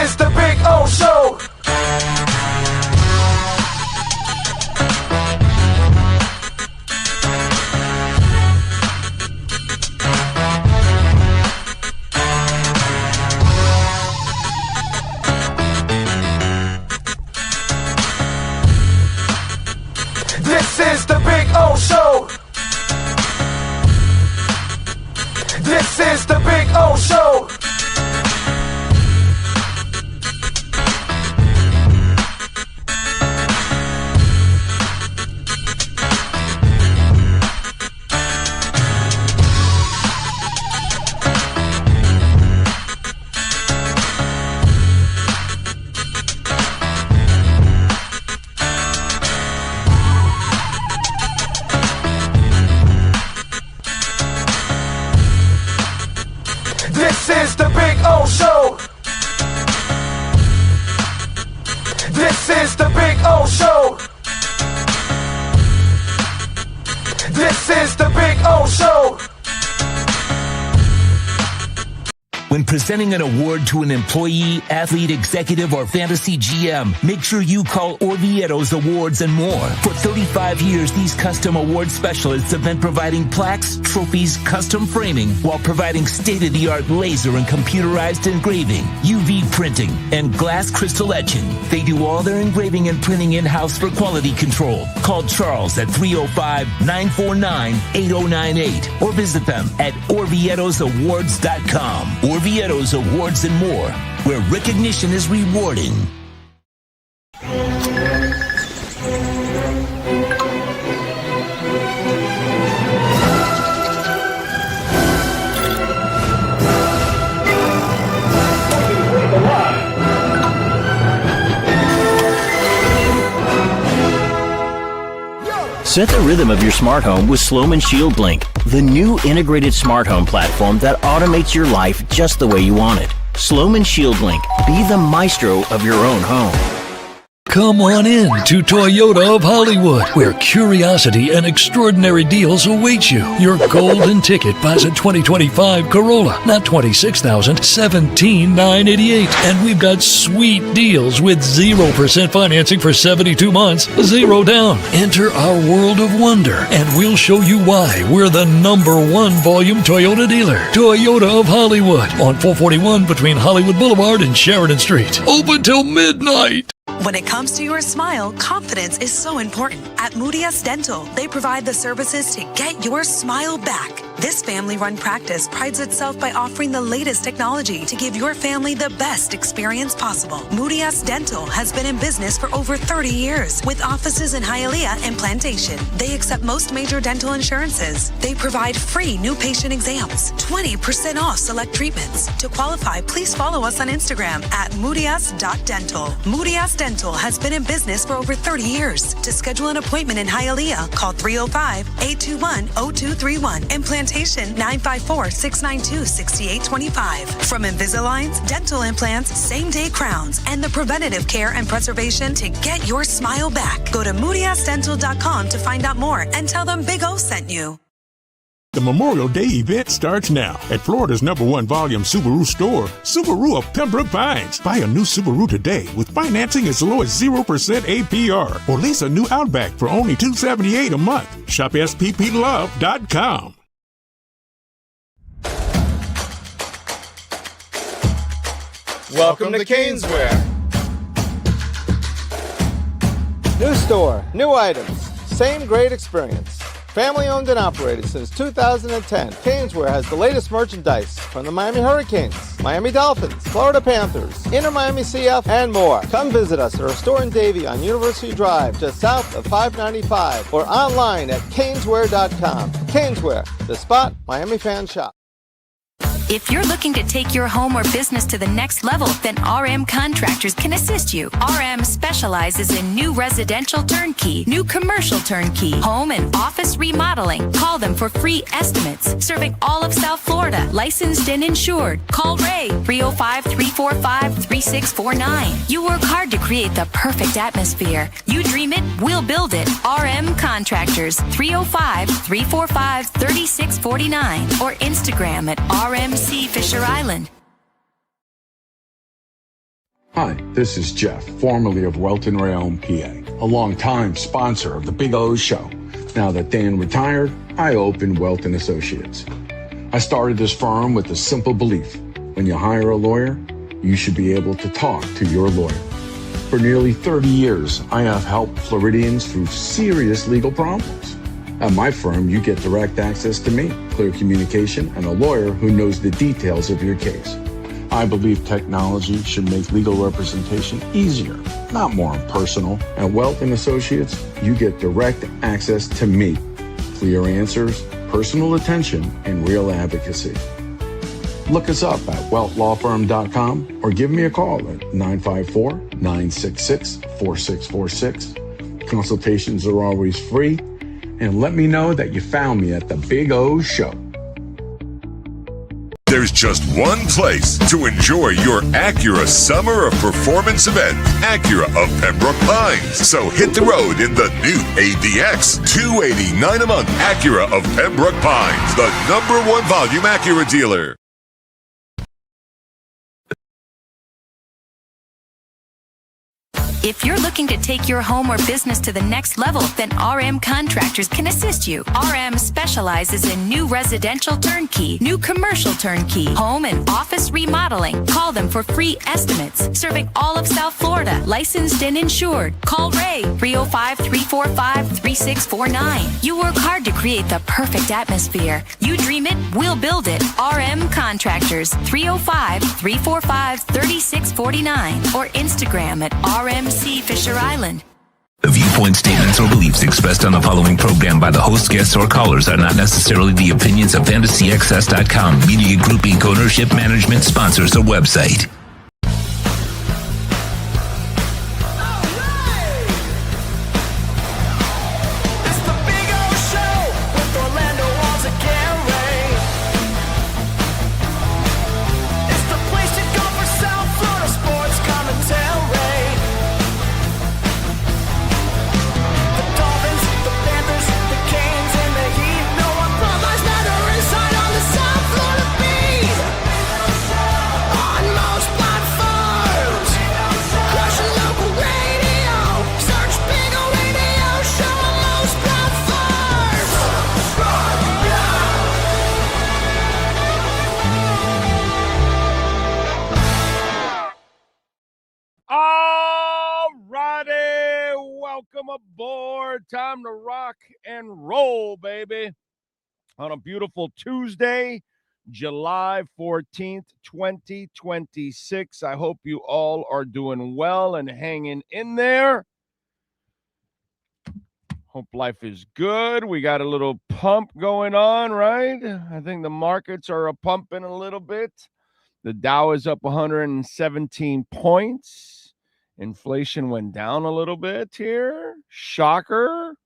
is the Big O Show. This is the Big O Show. This is the Big O Show. This is the Big O Show. This is the Big O Show. This is the Big O Show. When presenting an award to an employee, athlete, executive, or fantasy GM, make sure you call Orvieto's Awards and More. For 35 years, these custom award specialists have been providing plaques, trophies, custom framing, while providing state-of-the-art laser and computerized engraving, UV printing, and glass crystal etching. They do all their engraving and printing in-house for quality control. Call Charles at 305-949-8098 or visit them at orvietosawards.com. Orvieto's Awards and More, where recognition is rewarding. Set the rhythm of your smart home with Sloman Shield Link, the new integrated smart home platform that automates your life just the way you want it. Sloman Shield Link. Be the maestro of your own home. Come on in to Toyota of Hollywood, where curiosity and extraordinary deals await you. Your golden ticket buys a 2025 Corolla, not $26,000, $17,988. And we've got sweet deals with 0% financing for 72 months, 0 down. Enter our world of wonder, and we'll show you why we're the #1 volume Toyota dealer. Toyota of Hollywood on 441 between Hollywood Boulevard and Sheridan Street. Open till midnight. When it comes to your smile, confidence is so important. At Moody S Dental, they provide the services to get your smile back. This family-run practice prides itself by offering the latest technology to give your family the best experience possible. Moody S Dental has been in business for over 30 years with offices in Hialeah and Plantation. They accept most major dental insurances. They provide free new patient exams, 20% off select treatments. To qualify, please follow us on Instagram at moodys.dental. Moody S Dental has been in business for over 30 years. To schedule an appointment in Hialeah, call 305-821-0231 and Plantation 954-692-6825. From Invisaligns, dental implants, same-day crowns, and the preventative care and preservation to get your smile back. Go to moodysdental.com to find out more and tell them Big O sent you. The Memorial Day event starts now at Florida's #1 volume Subaru store, Subaru of Pembroke Pines. Buy a new Subaru today with financing as low as 0% APR, or lease a new Outback for only $278 a month. Shop SPPLove.com. Welcome to Caneswear. New store, new items, same great experience. Family owned and operated since 2010, Caneswear has the latest merchandise from the Miami Hurricanes, Miami Dolphins, Florida Panthers, Inter Miami CF, and more. Come visit us at our store in Davie on University Drive, just south of 595, or online at caneswear.com. Caneswear, the spot Miami fans shop. If you're looking to take your home or business to the next level, then RM Contractors can assist you. RM specializes in new residential turnkey, new commercial turnkey, home and office remodeling. Call them for free estimates. Serving all of South Florida, licensed and insured. Call Ray, 305-345-3649. You work hard to create the perfect atmosphere. You dream it, we'll build it. RM Contractors, 305-345-3649. Or Instagram at RMC Fisher Island. Hi, this is Jeff, formerly of Welton Rayon, PA, a longtime sponsor of the Big O Show. Now that Dan retired, I opened Welton Associates. I started this firm with a simple belief. When you hire a lawyer, you should be able to talk to your lawyer. For nearly 30 years, I have helped Floridians through serious legal problems. At my firm, you get direct access to me, clear communication, and a lawyer who knows the details of your case. I believe technology should make legal representation easier, not more impersonal. At Welton Associates, you get direct access to me, clear answers, personal attention, and real advocacy. Look us up at weltlawfirm.com or give me a call at 954-966-4646. Consultations are always free. And let me know that you found me at the Big O Show. There's just one place to enjoy your Acura Summer of Performance event, Acura of Pembroke Pines. So hit the road in the new ADX, $289 a month. Acura of Pembroke Pines, the #1 volume Acura dealer. If you're looking to take your home or business to the next level, then RM Contractors can assist you. RM specializes in new residential turnkey, new commercial turnkey, home and office remodeling. Call them for free estimates. Serving all of South Florida, licensed and insured. Call Ray, 305-345-3649. You work hard to create the perfect atmosphere. You dream it, we'll build it. RM Contractors, 305-345-3649. Or Instagram at RMC Fisher Island. The viewpoint statements or beliefs expressed on the following program by the host, guests, or callers are not necessarily the opinions of FantasyXS.com, Media Group Inc. ownership, management, sponsors, or website. Welcome aboard. Time to rock and roll, baby. On a beautiful Tuesday, July 14th, 2026. I hope you all are doing well and hanging in there. Hope life is good. We got a little pump going on, right? I think the markets are pumping a little bit. The Dow is up 117 points. Inflation went down a little bit here. Shocker.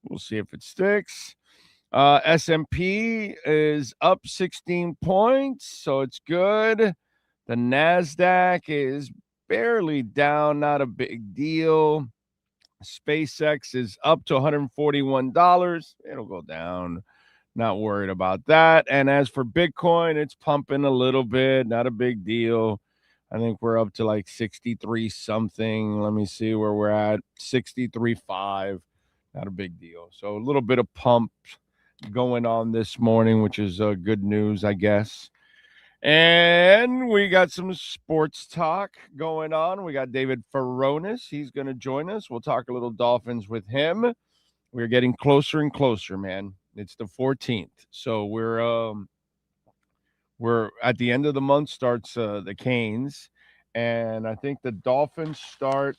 We'll see if it sticks. S&P is up 16 points, so it's good. The NASDAQ is barely down, not a big deal. SpaceX is up to $141. It'll go down. Not worried about that. And as for Bitcoin, it's pumping a little bit, not a big deal. I think we're up to like 63 something. Let me see where we're at. 63.5. Not a big deal. So a little bit of pump going on this morning, which is good news, I guess. And we got some sports talk going on. We got David Furones. He's going to join us. We'll talk a little Dolphins with him. We're getting closer and closer, man. It's the 14th. So we're at the end of the month starts the Canes, and I think the Dolphins start.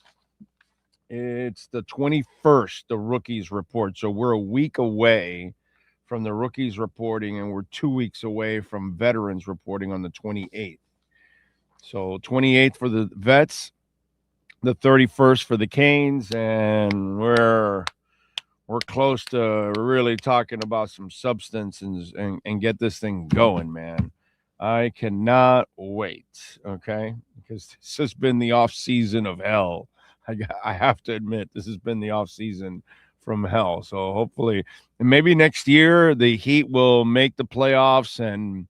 It's the 21st, the rookies report. So we're a week away from the rookies reporting, and we're 2 weeks away from veterans reporting on the 28th. So 28th for the vets, the 31st for the Canes, and we're close to really talking about some substance and get this thing going, man. I cannot wait, okay? Because this has been the off season of hell. I have to admit, this has been the off season from hell. So hopefully, and maybe next year, the Heat will make the playoffs and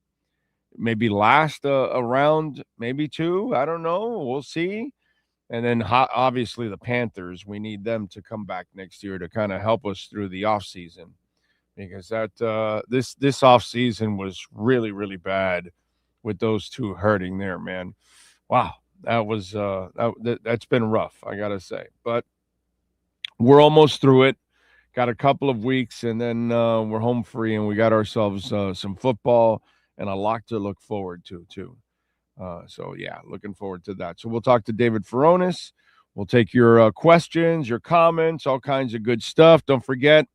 maybe last a round, maybe two. I don't know. We'll see. And then obviously the Panthers, we need them to come back next year to kind of help us through the offseason, because that this offseason was really, really bad with those two hurting there, man. Wow. That was that's been rough, I got to say. But we're almost through it. Got a couple of weeks, and then we're home free, and we got ourselves some football and a lot to look forward to, too. So, yeah, looking forward to that. So we'll talk to David Furones. We'll take your questions, your comments, all kinds of good stuff. Don't forget,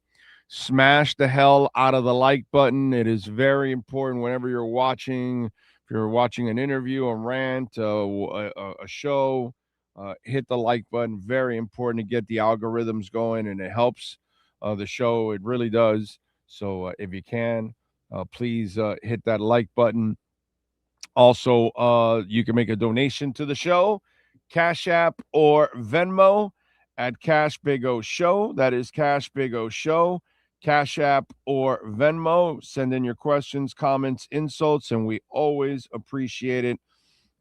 smash the hell out of the like button. It is very important whenever you're watching. If you're watching an interview, a rant, a show, hit the like button. Very important to get the algorithms going, and it helps the show. It really does. So if you can, please hit that like button. Also, you can make a donation to the show, Cash App or Venmo at Cash Big O Show. That is Cash Big O Show, Cash App or Venmo. Send in your questions, comments, insults, and we always appreciate it.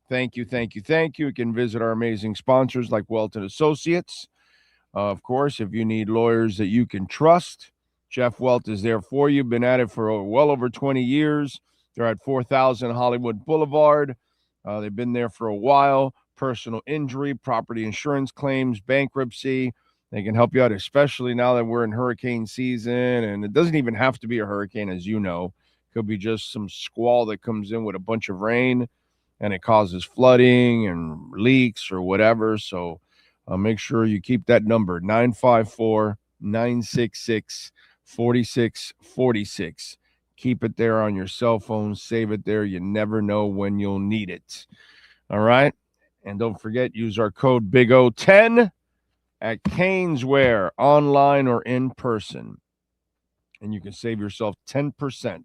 Thank you, thank you, thank you. You can visit our amazing sponsors like Welton Associates. Of course, if you need lawyers that you can trust, Jeff Welt is there for you. Been at it for well over 20 years. They're at 4000 Hollywood Boulevard. They've been there for a while. Personal injury, property insurance claims, bankruptcy. They can help you out, especially now that we're in hurricane season. And it doesn't even have to be a hurricane, as you know. It could be just some squall that comes in with a bunch of rain, and it causes flooding and leaks or whatever. So make sure you keep that number, 954-966-4646. Keep it there on your cell phone. Save it there. You never know when you'll need it. All right? And don't forget, use our code BIGO10 at Caneswear, online or in person. And you can save yourself 10%.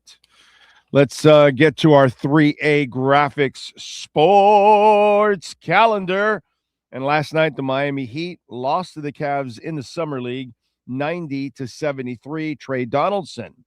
Let's get to our 3A Graphics Sports Calendar. And last night, the Miami Heat lost to the Cavs in the Summer League, 90-73. Trey Donaldson,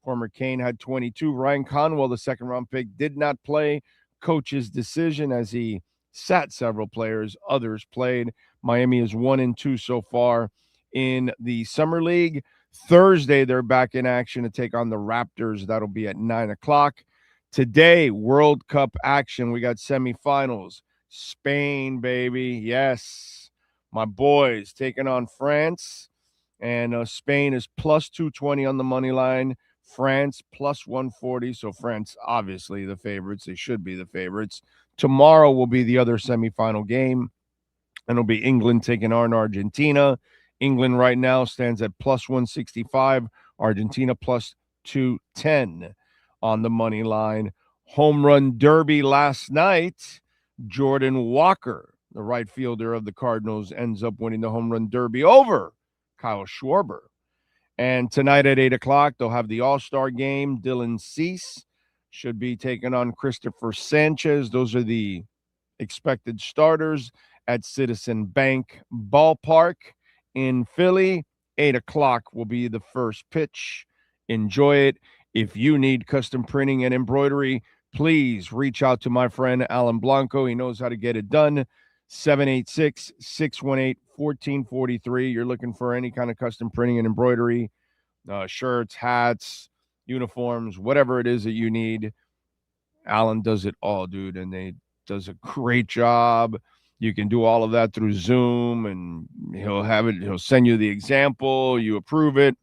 former Cane, had 22. Ryan Conwell, the second-round pick, did not play. Coach's decision as he sat several players. Others played. Miami is 1-2 so far in the Summer League. Thursday, they're back in action to take on the Raptors. That'll be at 9 o'clock. Today, World Cup action. We got semifinals. Spain, baby. Yes. My boys taking on France. And Spain is plus 220 on the money line. France plus 140. So France, obviously, the favorites. They should be the favorites. Tomorrow will be the other semifinal game. And it'll be England taking on Argentina. England right now stands at plus 165. Argentina plus 210 on the money line. Home run derby last night. Jordan Walker, the right fielder of the Cardinals, ends up winning the home run derby over Kyle Schwarber. And tonight at 8 o'clock, they'll have the All-Star game. Dylan Cease should be taking on Christopher Sanchez. Those are the expected starters at Citizen Bank Ballpark in Philly. 8 o'clock will be the first pitch. Enjoy it. If you need custom printing and embroidery, please reach out to my friend Alan Blanco. He knows how to get it done. 786-618-1443. You're looking for any kind of custom printing and embroidery, shirts, hats, uniforms, whatever it is that you need. Alan does it all, dude, and they does a great job. You can do all of that through Zoom, and he'll send you the example, you approve it,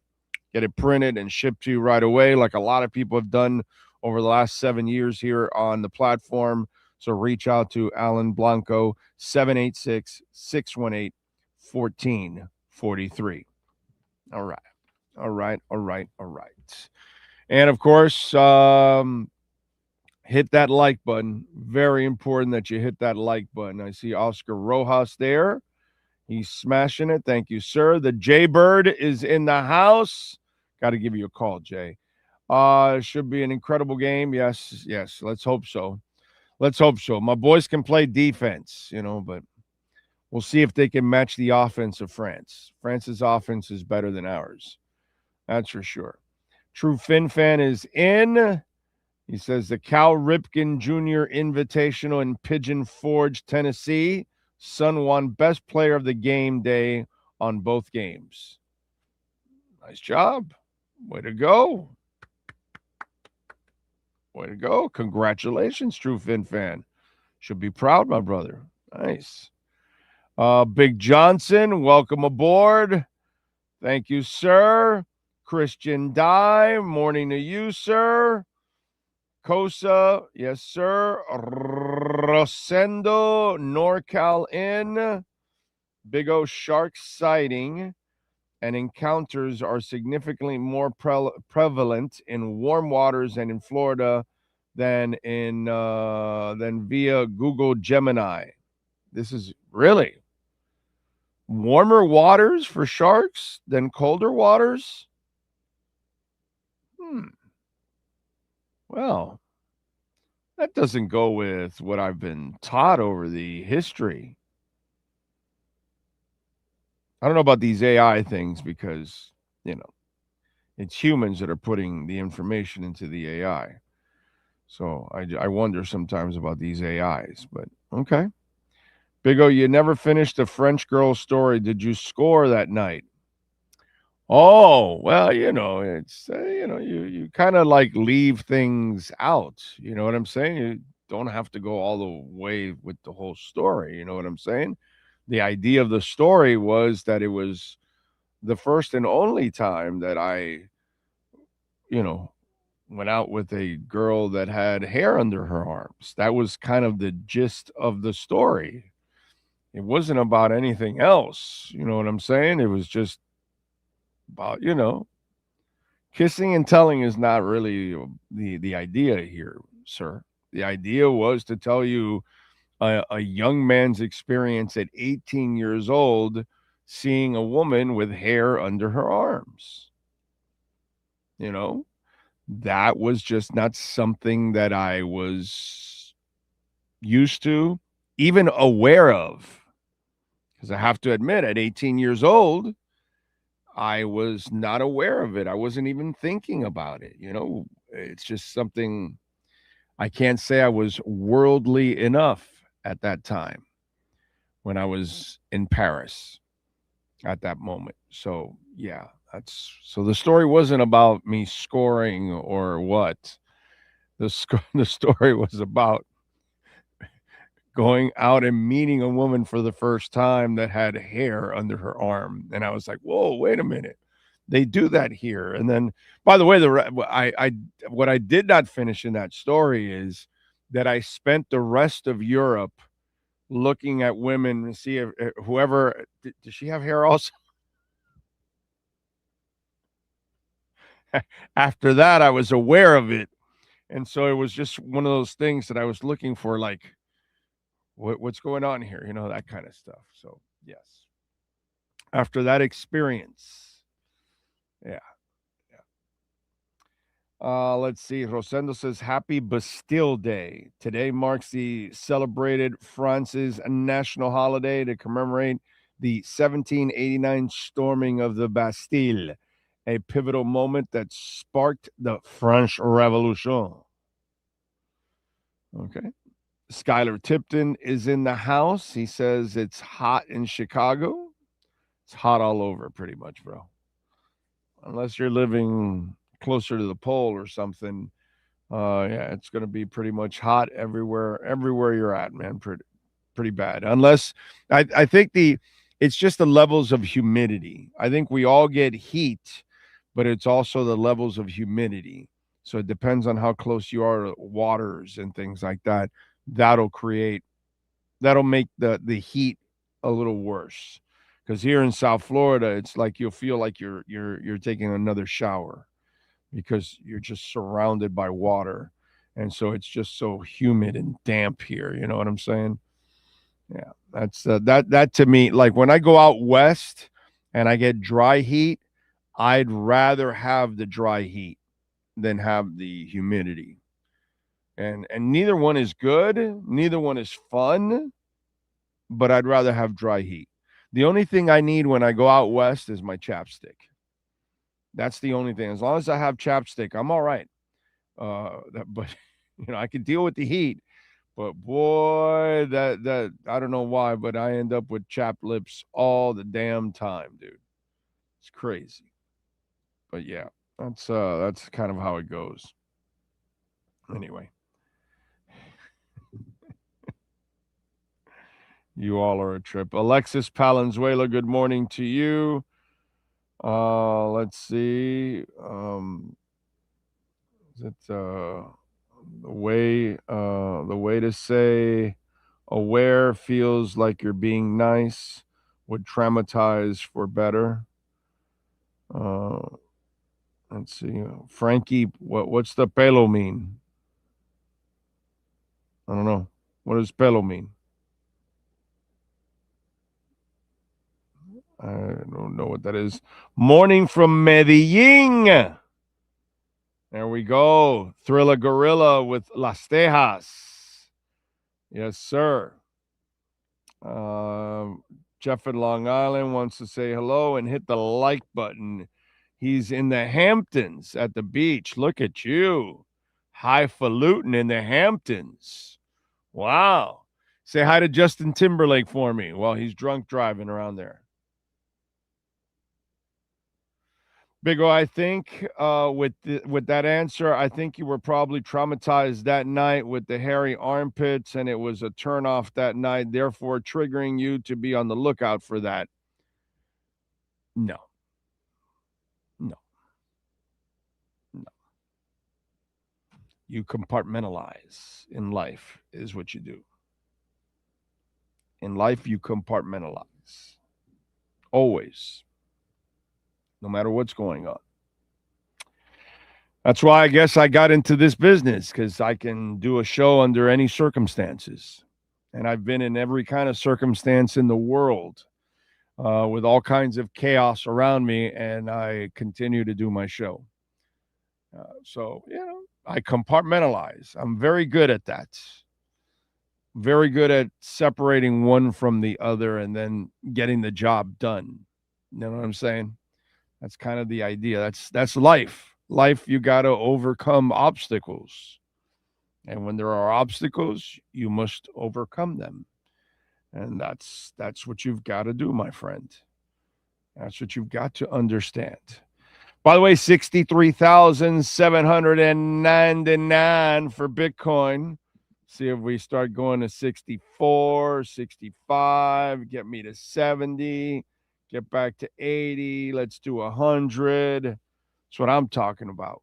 get it printed and shipped to you right away, like a lot of people have done over the last 7 years here on the platform. So reach out to Alan Blanco, 786-618-1443. All right. And of course, hit that like button. Very important that you hit that like button. I see Oscar Rojas there. He's smashing it. Thank you, sir. The Jaybird is in the house. Got to give you a call, Jay. Should be an incredible game. Yes. Let's hope so. My boys can play defense, but we'll see if they can match the offense of France. France's offense is better than ours. That's for sure. True Fin Fan is in. He says the Cal Ripken Jr. Invitational in Pigeon Forge, Tennessee. Son won best player of the game day on both games. Nice job. Way to go. Way to go. Congratulations, True Fin fan. Should be proud, my brother. Nice. Big Johnson, welcome aboard. Thank you, sir. Christian Dye, morning to you, sir. Cosa, yes, sir. Rosendo, NorCal Inn. Big O shark sighting and encounters are significantly more prevalent in warm waters and in Florida than via Google Gemini. This is really warmer waters for sharks than colder waters. Well, that doesn't go with what I've been taught over the history. I don't know about these AI things because, it's humans that are putting the information into the AI. So I wonder sometimes about these AIs, but okay. Big O, you never finished the French girl story. Did you score that night? Oh, well, it's, you kind of like leave things out. You know what I'm saying? You don't have to go all the way with the whole story. You know what I'm saying? The idea of the story was that it was the first and only time that I, went out with a girl that had hair under her arms. That was kind of the gist of the story. It wasn't about anything else. You know what I'm saying? It was just about, kissing and telling is not really the idea here, sir. The idea was to tell you a young man's experience at 18 years old seeing a woman with hair under her arms. That was just not something that I was used to, even aware of. Because I have to admit, at 18 years old, I was not aware of it. I wasn't even thinking about it. It's just something, I can't say I was worldly enough at that time when I was in Paris at that moment. So, yeah, so the story wasn't about me scoring or what. The story was about going out and meeting a woman for the first time that had hair under her arm. And I was like, whoa, wait a minute. They do that here. And then, by the way, what I did not finish in that story is that I spent the rest of Europe looking at women and see if whoever, does she have hair also? After that, I was aware of it. And so it was just one of those things that I was looking for, like, what's going on here? That kind of stuff. So, yes. After that experience. Yeah. Let's see. Rosendo says, Happy Bastille Day. Today marks the celebrated France's national holiday to commemorate the 1789 storming of the Bastille, a pivotal moment that sparked the French Revolution. Okay. Skylar Tipton is in the house. He says it's hot in Chicago. It's hot all over pretty much, bro. Unless you're living closer to the pole or something. Yeah, it's going to be pretty much hot everywhere you're at, man. Pretty bad. Unless I think it's just the levels of humidity. I think we all get heat, but it's also the levels of humidity. So it depends on how close you are to waters and things like that. That'll make the heat a little worse. Because here in South Florida, it's like you'll feel like you're taking another shower because you're just surrounded by water. And so it's just so humid and damp here. You know what I'm saying? Yeah, that's that to me. Like when I go out west and I get dry heat, I'd rather have the dry heat than have the humidity. And neither one is good. Neither one is fun, but I'd rather have dry heat. The only thing I need when I go out west is my chapstick. That's the only thing. As long as I have chapstick, I'm all right. But I can deal with the heat. But boy, that I don't know why, but I end up with chapped lips all the damn time, dude. It's crazy. But yeah, that's kind of how it goes. Anyway. You all are a trip. Alexis Palenzuela, good morning to you. Let's see. Is it the way to say aware feels like you're being nice, would traumatize for better? Let's see. Frankie, what's the pelo mean? I don't know. What does pelo mean? I don't know what that is. Morning from Medellin. There we go. Thriller Gorilla with Las Tejas. Yes, sir. Jeff in Long Island wants to say hello and hit the like button. He's in the Hamptons at the beach. Look at you. Highfalutin in the Hamptons. Wow. Say hi to Justin Timberlake for me while he's drunk driving around there. Big O, I think with that answer, I think you were probably traumatized that night with the hairy armpits, and it was a turnoff that night, therefore triggering you to be on the lookout for that. No. You compartmentalize in life is what you do. In life, you compartmentalize. Always. No matter what's going on. That's why I guess I got into this business, because I can do a show under any circumstances. And I've been in every kind of circumstance in the world with all kinds of chaos around me, and I continue to do my show. So, I compartmentalize. I'm very good at that. Very good at separating one from the other and then getting the job done. You know what I'm saying? That's kind of the idea. That's life. Life, you got to overcome obstacles. And when there are obstacles, you must overcome them. And that's what you've got to do, my friend. That's what you've got to understand. By the way, 63,799 for Bitcoin. See if we start going to 64, 65, get me to 70, get back to 80. Let's do 100. That's what I'm talking about.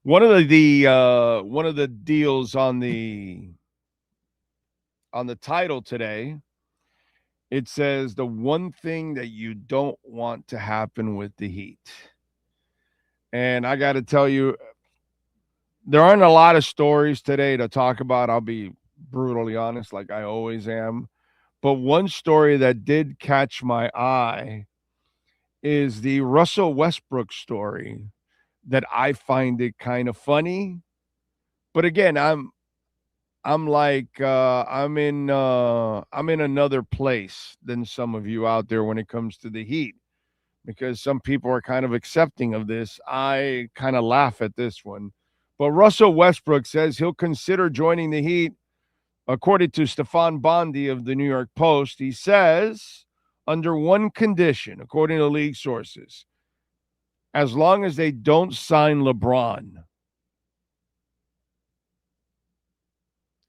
One of the deals on the title today, it says the one thing that you don't want to happen with the Heat. And I got to tell you, there aren't a lot of stories today to talk about. I'll be brutally honest, like I always am. But one story that did catch my eye is the Russell Westbrook story, that I find it kind of funny. But again, I'm in another place than some of you out there when it comes to the Heat, because some people are kind of accepting of this. I kind of laugh at this one. But Russell Westbrook says he'll consider joining the Heat, according to Stefan Bondi of the New York Post. He says, under one condition, according to league sources, as long as they don't sign LeBron.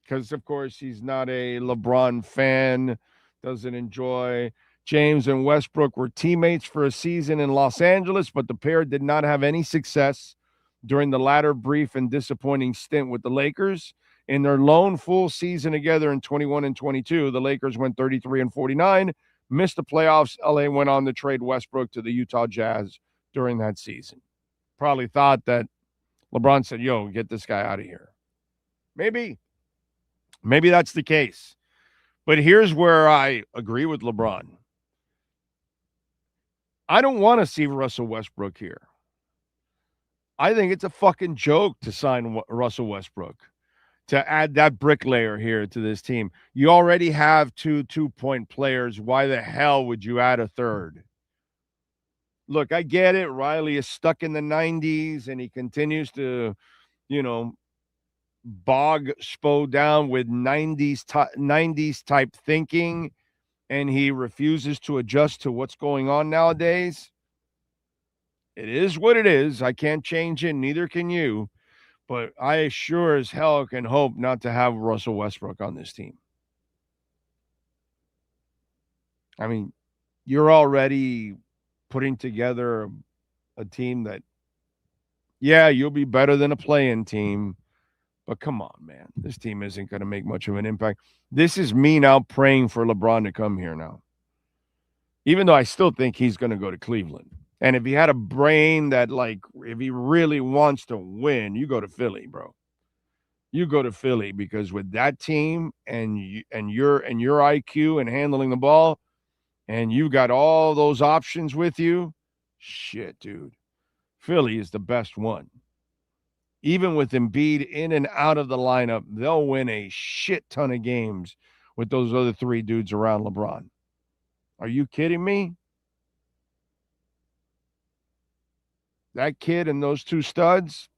Because, of course, he's not a LeBron fan, doesn't enjoy. James and Westbrook were teammates for a season in Los Angeles, but the pair did not have any success during the latter brief and disappointing stint with the Lakers. In their lone full season together in 21 and 22, the Lakers went 33 and 49, missed the playoffs. LA went on to trade Westbrook to the Utah Jazz during that season. Probably thought that LeBron said, yo, get this guy out of here. Maybe that's the case. But here's where I agree with LeBron. I don't want to see Russell Westbrook here. I think it's a fucking joke to sign Russell Westbrook, to add that bricklayer here to this team. You already have two 2-point players. Why the hell would you add a third? Look, I get it. Riley is stuck in the 90s and he continues to, bog Spo down with 90s type thinking, and he refuses to adjust to what's going on nowadays. It is what it is. I can't change it. Neither can you. But I sure as hell can hope not to have Russell Westbrook on this team. I mean, you're already putting together a team that, yeah, you'll be better than a play-in team. But come on, man. This team isn't going to make much of an impact. This is me now praying for LeBron to come here now. Even though I still think he's going to go to Cleveland. And if he had a brain that, like, if he really wants to win, you go to Philly, bro. You go to Philly, because with that team and your IQ and handling the ball, and you got all those options with you, shit, dude. Philly is the best one. Even with Embiid in and out of the lineup, they'll win a shit ton of games with those other three dudes around LeBron. Are you kidding me? That kid and those two studs,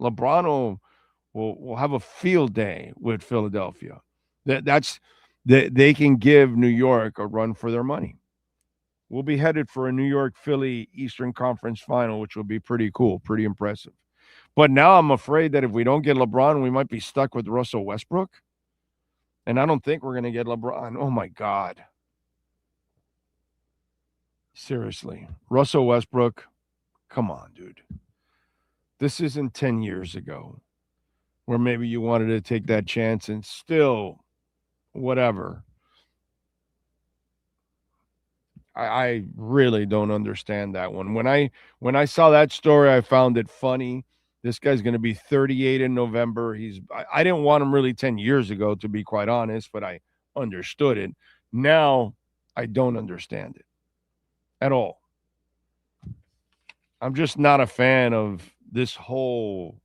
LeBron will have a field day with Philadelphia. They can give New York a run for their money. We'll be headed for a New York-Philly Eastern Conference final, which will be pretty cool, pretty impressive. But now I'm afraid that if we don't get LeBron, we might be stuck with Russell Westbrook. And I don't think we're going to get LeBron. Oh, my God. Seriously. Russell Westbrook, come on, dude. This isn't 10 years ago where maybe you wanted to take that chance and still whatever. I really don't understand that one. When I saw that story, I found it funny. This guy's going to be 38 in November. I didn't want him really 10 years ago, to be quite honest, but I understood it. Now I don't understand it at all. I'm just not a fan of this whole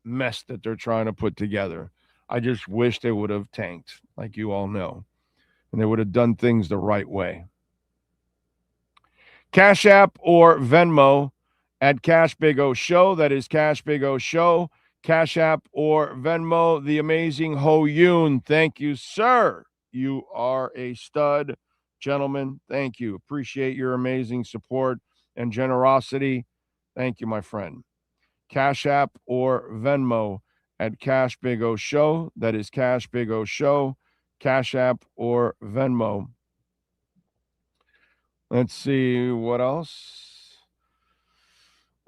mess that they're trying to put together. I just wish they would have tanked, like you all know, and they would have done things the right way. Cash App or Venmo at Cash Big O Show. That is Cash Big O Show. Cash App or Venmo. The amazing Ho Yoon. Thank you, sir. You are a stud. Gentlemen, thank you. Appreciate your amazing support and generosity. Thank you, my friend. Cash App or Venmo at Cash Big O Show. That is Cash Big O Show. Cash App or Venmo. Let's see what else.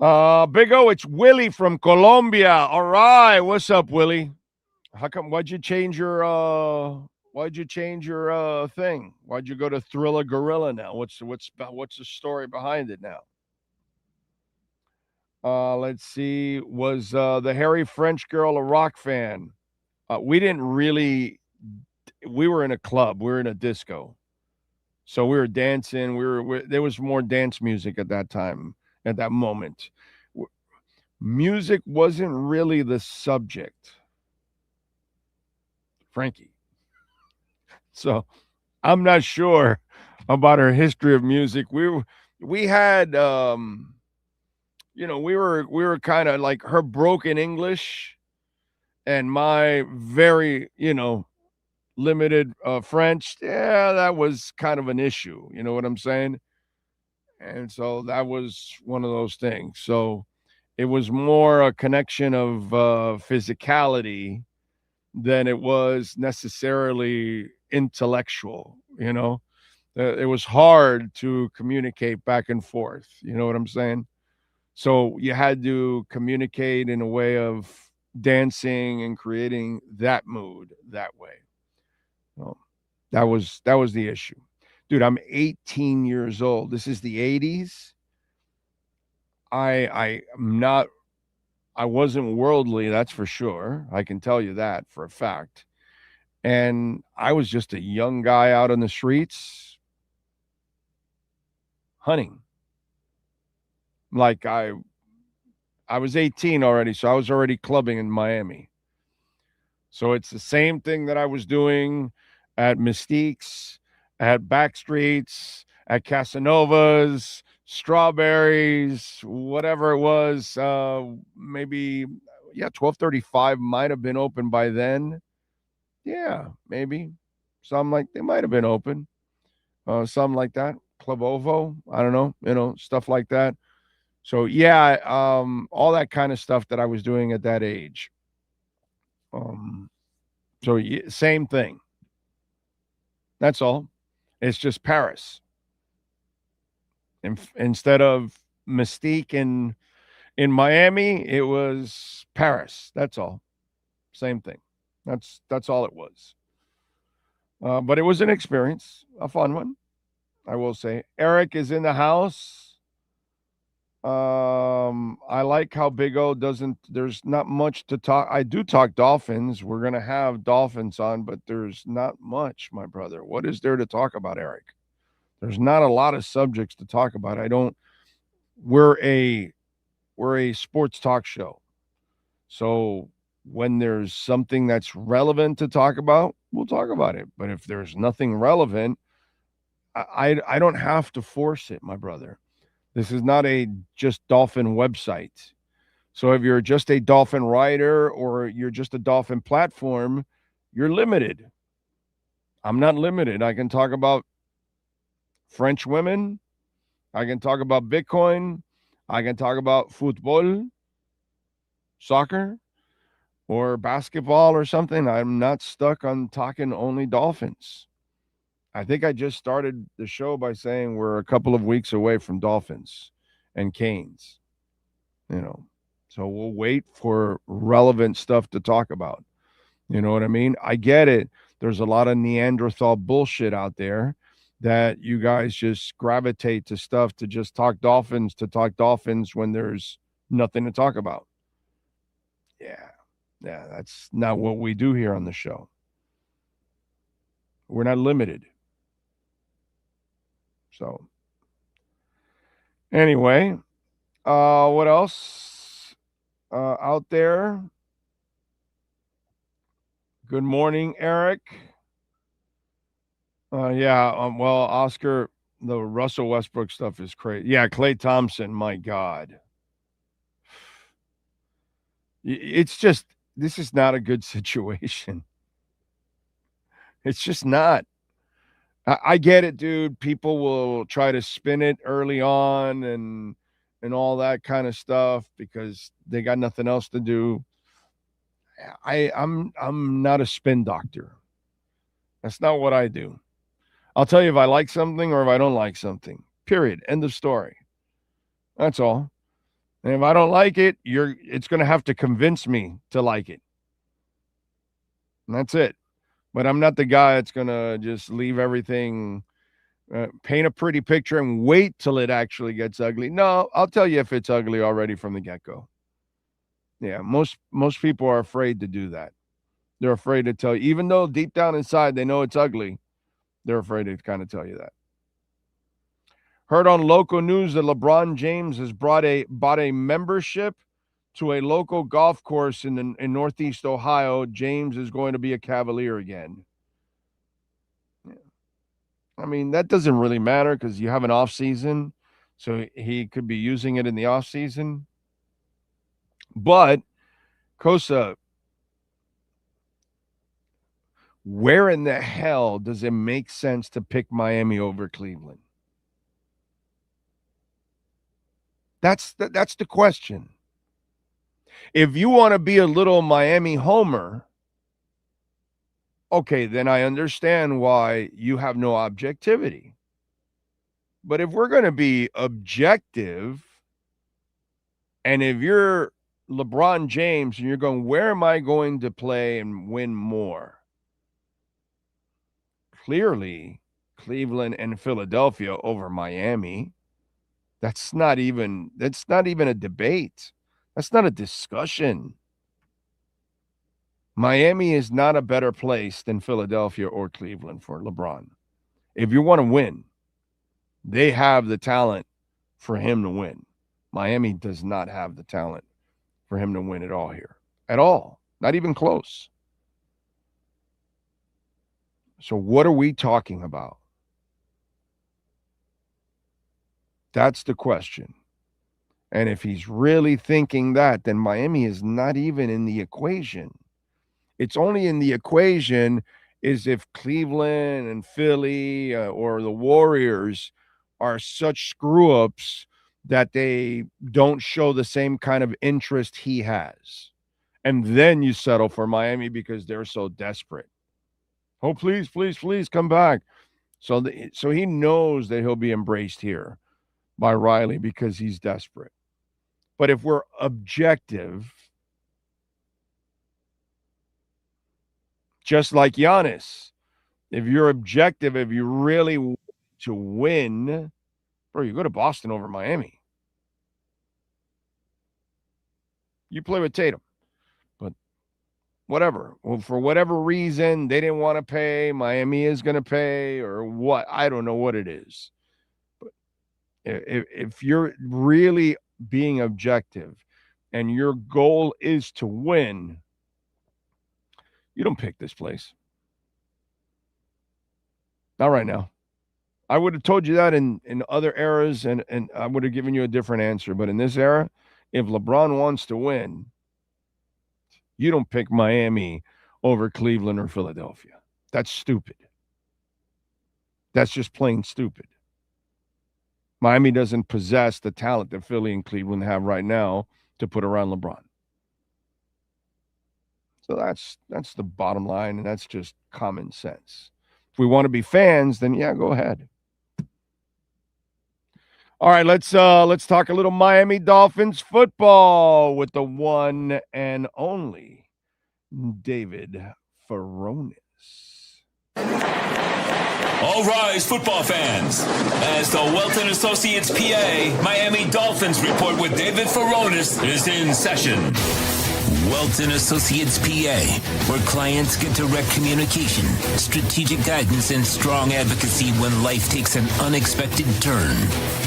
Big O, it's Willie from Colombia. All right, what's up, Willie? How come? Why'd you change your thing? Why'd you go to Thriller Gorilla now? What's the story behind it now? Let's see. Was the hairy French girl a rock fan? We didn't really. We were in a club. We were in a disco. So we were dancing. There was more dance music at that time, at that moment. Music wasn't really the subject, Frankie. So I'm not sure about her history of music. We had, we were kind of like her broken English and my very, limited French. Yeah, that was kind of an issue. You know what I'm saying? And so that was one of those things. So it was more a connection of physicality than it was necessarily intellectual. It was hard to communicate back and forth. You know what I'm saying? So you had to communicate in a way of dancing and creating that mood that way. Well, that was the issue. Dude, I'm 18 years old. This is the 80s. I wasn't worldly, that's for sure. I can tell you that for a fact. And I was just a young guy out on the streets hunting. Like I was 18 already, so I was already clubbing in Miami. So it's the same thing that I was doing at Mystique's, at Backstreets, at Casanova's, Strawberries, whatever it was. Maybe, 1235 might have been open by then. Yeah, maybe. Some like they might have been open. Something like that. Club Ovo, I don't know, stuff like that. So yeah, all that kind of stuff that I was doing at that age. So same thing. That's all. It's just Paris. Instead of Mystique in Miami, it was Paris. That's all. Same thing. That's all it was. But it was an experience, a fun one, I will say. Eric is in the house. I like how Big O there's not much to talk. I do talk Dolphins. We're going to have Dolphins on, but there's not much, my brother. What is there to talk about, Eric? There's not a lot of subjects to talk about. We're a sports talk show. So when there's something that's relevant to talk about, we'll talk about it. But if there's nothing relevant, I don't have to force it, my brother. This is not a just Dolphin website. So if you're just a Dolphin writer or you're just a Dolphin platform, you're limited. I'm not limited. I can talk about French women. I can talk about Bitcoin. I can talk about football, soccer, or basketball or something. I'm not stuck on talking only Dolphins. I think I just started the show by saying we're a couple of weeks away from Dolphins and Canes. So we'll wait for relevant stuff to talk about. You know what I mean? I get it. There's a lot of Neanderthal bullshit out there that you guys just gravitate to stuff to just talk Dolphins when there's nothing to talk about. Yeah, that's not what we do here on the show. We're not limited. So anyway, what else out there? Good morning, Eric. Well, Oscar, the Russell Westbrook stuff is crazy. Yeah, Klay Thompson, my God. It's just, this is not a good situation. It's just not. I get it, dude. People will try to spin it early on and all that kind of stuff because they got nothing else to do. I'm not a spin doctor. That's not what I do. I'll tell you if I like something or if I don't like something. Period. End of story. That's all. And if I don't like it, it's going to have to convince me to like it. And that's it. But I'm not the guy that's going to just leave everything, paint a pretty picture and wait till it actually gets ugly. No, I'll tell you if it's ugly already from the get-go. Yeah, most people are afraid to do that. They're afraid to tell you, even though deep down inside they know it's ugly, they're afraid to kind of tell you that. Heard on local news that LeBron James has bought a membership to a local golf course in Northeast Ohio. James is going to be a Cavalier again. Yeah. I mean, that doesn't really matter because you have an off season, so he could be using it in the off season. But Kosa, where in the hell does it make sense to pick Miami over Cleveland? That's the question. If you want to be a little Miami homer, okay, then I understand why you have no objectivity. But if we're going to be objective, and if you're LeBron James and you're going, where am I going to play and win more? Clearly, Cleveland and Philadelphia over Miami. That's not even a debate. That's not a discussion. Miami is not a better place than Philadelphia or Cleveland for LeBron. If you want to win, they have the talent for him to win. Miami does not have the talent for him to win at all here. At all. Not even close. So what are we talking about? That's the question. And if he's really thinking that, then Miami is not even in the equation. It's only in the equation is if Cleveland and Philly or the Warriors are such screw-ups that they don't show the same kind of interest he has. And then you settle for Miami because they're so desperate. Oh, please, please, please come back. So he knows that he'll be embraced here by Riley because he's desperate. But if we're objective, just like Giannis, if you're objective, if you really want to win, bro, you go to Boston over Miami. You play with Tatum. But whatever. Well, for whatever reason, they didn't want to pay. Miami is going to pay or what. I don't know what it is. But if you're really being objective and your goal is to win, you don't pick this place. Not right now. I would have told you that in other eras, and I would have given you a different answer. But in this era, if LeBron wants to win, you don't pick Miami over Cleveland or Philadelphia. That's stupid. That's just plain stupid. Miami doesn't possess the talent that Philly and Cleveland have right now to put around LeBron. So that's the bottom line, and that's just common sense. If we want to be fans, then yeah, go ahead. All right, let's talk a little Miami Dolphins football with the one and only David Furones. All rise, football fans. As the Welton Associates PA Miami Dolphins report with David Furones is in session. Welton Associates PA, where clients get direct communication, strategic guidance, and strong advocacy when life takes an unexpected turn.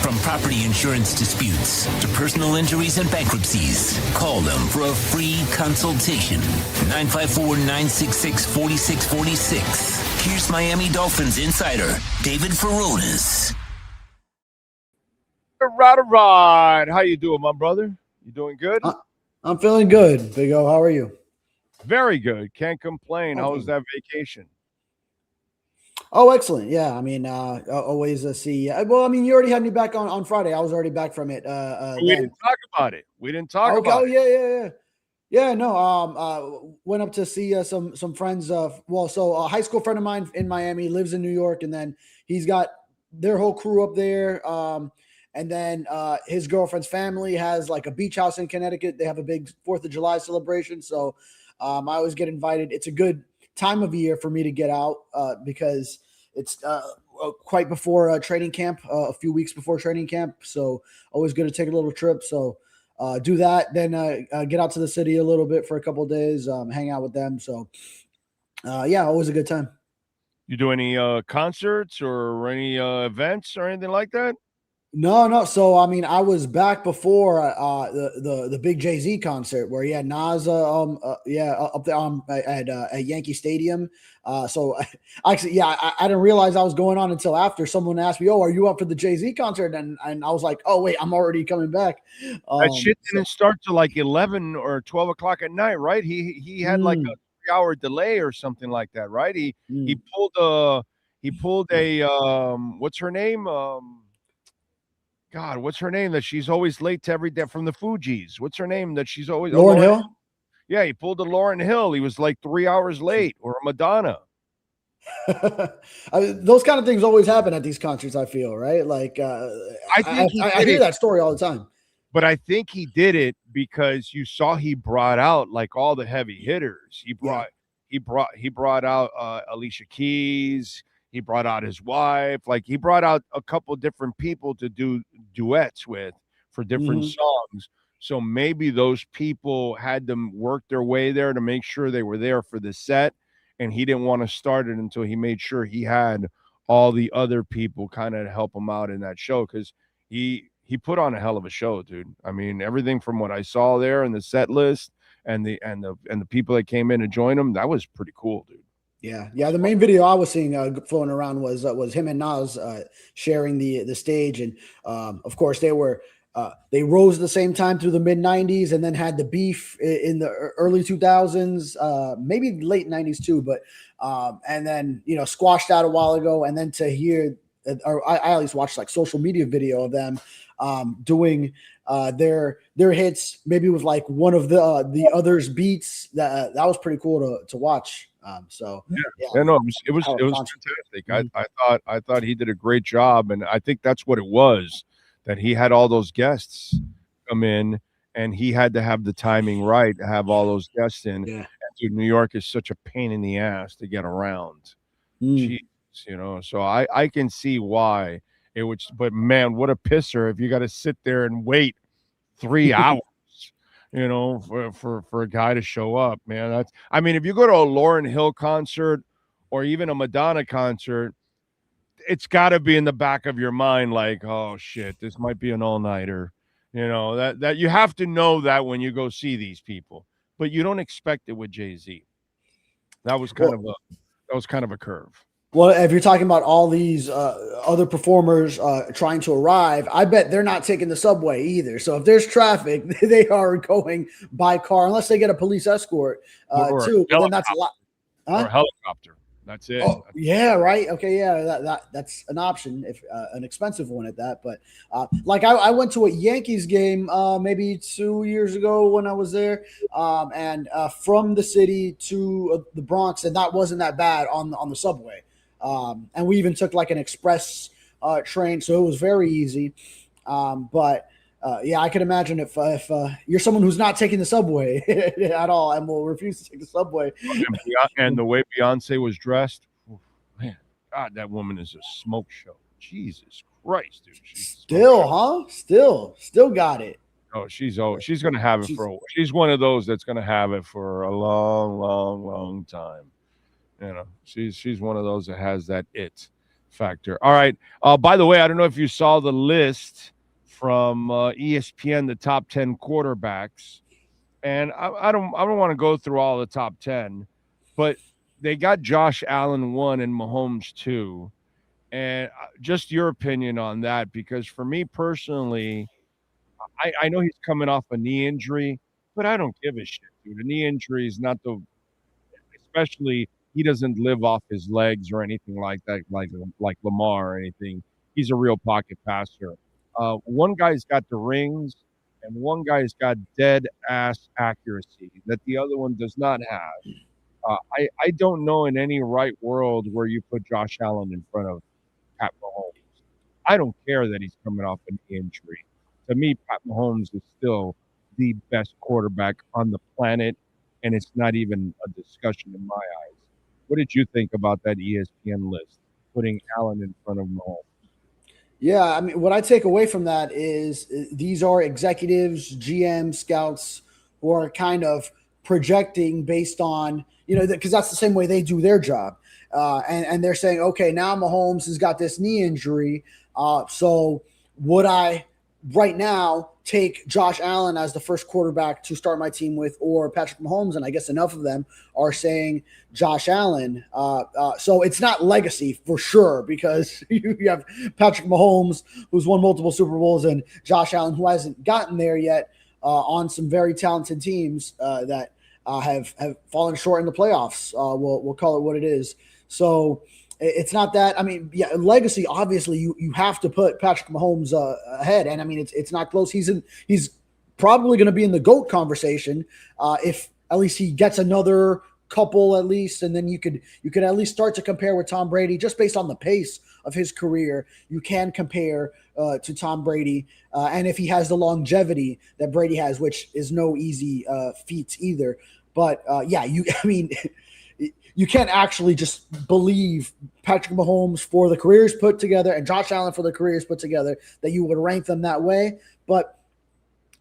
From property insurance disputes to personal injuries and bankruptcies, call them for a free consultation. 954-966-4646. Here's Miami Dolphins insider David Furones. Right. How you doing, my brother? You doing good? I'm feeling good, Big O. How are you? Very good. Can't complain. How was that vacation? Oh, excellent. Yeah, I mean, always see. Well, I mean, you already had me back on Friday. I was already back from it. We didn't talk about it. Oh, yeah. Yeah, no. Went up to see some friends. So a high school friend of mine in Miami lives in New York, and then he's got their whole crew up there. And then his girlfriend's family has like a beach house in Connecticut. They have a big 4th of July celebration. So I always get invited. It's a good time of year for me to get out because it's quite before training camp, a few weeks before training camp. So always good to take a little trip. So do that, then get out to the city a little bit for a couple of days, hang out with them. So yeah, always a good time. You do any concerts or any events or anything like that? No. So I mean, I was back before the big Jay-Z concert where he had Nas up there at Yankee Stadium. So actually, I didn't realize I was going on until after someone asked me, "Oh, are you up for the Jay-Z concert?" And I was like, "Oh wait, I'm already coming back." That shit didn't start till like 11 or 12 o'clock at night, right? He had like a 3-hour delay or something like that, right? He pulled a what's her name? God, what's her name that she's always late to every day from the Fugees? What's her name that she's always Lauryn Hill? Yeah, he pulled a Lauryn Hill. He was like 3 hours late, or Madonna. Those kind of things always happen at these concerts, I feel, right? Like I hear that story all the time. But I think he did it because you saw he brought out like all the heavy hitters. He brought out Alicia Keys. He brought out his wife. Like he brought out a couple different people to do duets with for different songs. So maybe those people had them work their way there to make sure they were there for the set. And he didn't want to start it until he made sure he had all the other people kind of help him out in that show. Cause he put on a hell of a show, dude. I mean, everything from what I saw there in the set list and the people that came in to join him, that was pretty cool, dude. Yeah. The main video I was seeing floating around was him and Nas sharing the stage, and of course they rose at the same time through the mid '90s, and then had the beef in the early 2000s, maybe late '90s too, but and then squashed out a while ago, and then to hear, or I at least watched like social media video of them doing their hits, maybe with like one of the others beats. That was pretty cool to watch. It was fantastic. I thought he did a great job, and I think that's what it was, that he had all those guests come in, and he had to have the timing right to have all those guests in. Yeah. And dude, New York is such a pain in the ass to get around. Jeez, so I can see why it would, but man, what a pisser if you got to sit there and wait 3 hours. For a guy to show up, man. If you go to a Lauryn Hill concert or even a Madonna concert, it's got to be in the back of your mind, like, oh shit, this might be an all-nighter. That you have to know that when you go see these people, but you don't expect it with Jay-Z. That was kind of a curve. Well, if you're talking about all these other performers trying to arrive, I bet they're not taking the subway either. So if there's traffic, they are going by car, unless they get a police escort too. But then that's a lot. Or a helicopter. That's it. Oh, yeah, right. Okay, yeah, that's an option, if an expensive one at that. But like I went to a Yankees game maybe 2 years ago when I was there, and from the city to the Bronx, and that wasn't that bad on the subway. And we even took like an express train, so it was very easy. But I can imagine if you're someone who's not taking the subway at all and will refuse to take the subway. And the way Beyonce was dressed, man, God, that woman is a smoke show. Jesus Christ, dude. Still got it. Oh, she's going to have it she's one of those that's going to have it for a long, long, long time. She's one of those that has that it factor. All right. By the way, I don't know if you saw the list from ESPN, the top 10 quarterbacks, and I don't want to go through all the top 10, but they got Josh Allen 1 and Mahomes 2, and just your opinion on that, because for me personally, I know he's coming off a knee injury, but I don't give a shit, dude. A knee injury is not especially. He doesn't live off his legs or anything like that, like Lamar or anything. He's a real pocket passer. One guy's got the rings, and one guy's got dead-ass accuracy that the other one does not have. I don't know in any right world where you put Josh Allen in front of Pat Mahomes. I don't care that he's coming off an injury. To me, Pat Mahomes is still the best quarterback on the planet, and it's not even a discussion in my eyes. What did you think about that ESPN list, putting Allen in front of Mahomes? Yeah, what I take away from that is these are executives, GM, scouts who are kind of projecting based on, because that's the same way they do their job. And they're saying, okay, now Mahomes has got this knee injury. So would I right now take Josh Allen as the first quarterback to start my team with, or Patrick Mahomes? And I guess enough of them are saying Josh Allen. So it's not legacy for sure, because you have Patrick Mahomes, who's won multiple Super Bowls, and Josh Allen, who hasn't gotten there yet on some very talented teams that have fallen short in the playoffs. We'll call it what it is. So it's not that. Legacy, obviously you have to put Patrick Mahomes ahead, and it's not close. He's probably going to be in the GOAT conversation if at least he gets another couple at least, and then you could at least start to compare with Tom Brady just based on the pace of his career. You can compare to Tom Brady, and if he has the longevity that Brady has, which is no easy feat either. But you can't actually just believe Patrick Mahomes for the careers put together and Josh Allen for the careers put together that you would rank them that way. But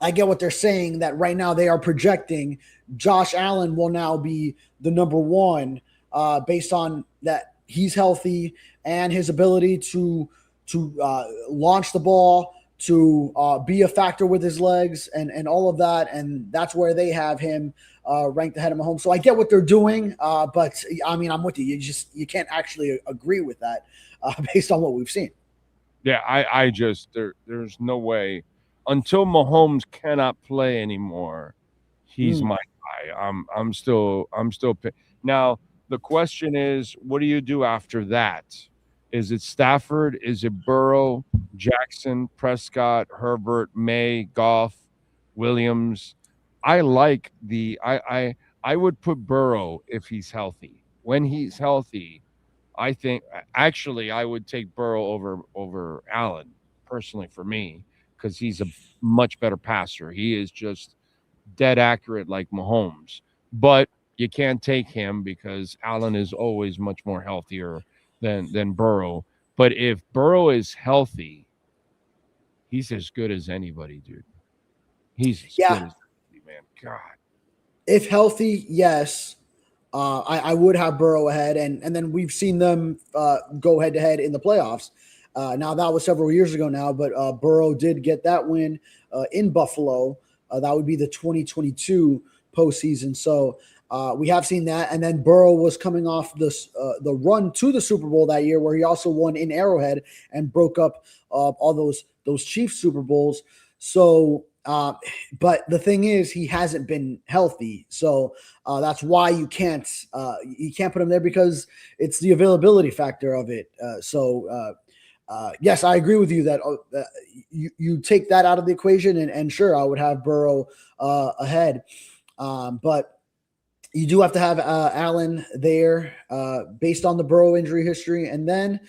I get what they're saying, that right now they are projecting Josh Allen will now be the number one based on that he's healthy and his ability to launch the ball to be a factor with his legs and all of that. And that's where they have him ranked ahead of Mahomes. So I get what they're doing, but I mean, I'm with you. You can't actually agree with that based on what we've seen. Yeah, I just there's no way until Mahomes cannot play anymore. He's my guy. I'm still now. The question is, what do you do after that? Is it Stafford? Is it Burrow, Jackson, Prescott, Herbert, May, Goff, Williams? I like I would put Burrow if he's healthy. When he's healthy, I think actually I would take Burrow over Allen personally for me because he's a much better passer. He is just dead accurate like Mahomes, but you can't take him because Allen is always much more healthier than Burrow. But if Burrow is healthy, he's as good as anybody, dude. He's as good as anybody, man. God. If healthy, yes. I would have Burrow ahead, and then we've seen them go head-to-head in the playoffs. Now, that was several years ago now, but Burrow did get that win in Buffalo. That would be the 2022 postseason. So we have seen that. And then Burrow was coming off the run to the Super Bowl that year, where he also won in Arrowhead and broke up all those Chiefs Super Bowls. So but the thing is, he hasn't been healthy. So that's why you can't put him there, because it's the availability factor of it. Yes, I agree with you that you take that out of the equation, and sure, I would have Burrow ahead. But you do have to have Allen there based on the Burrow injury history. And then,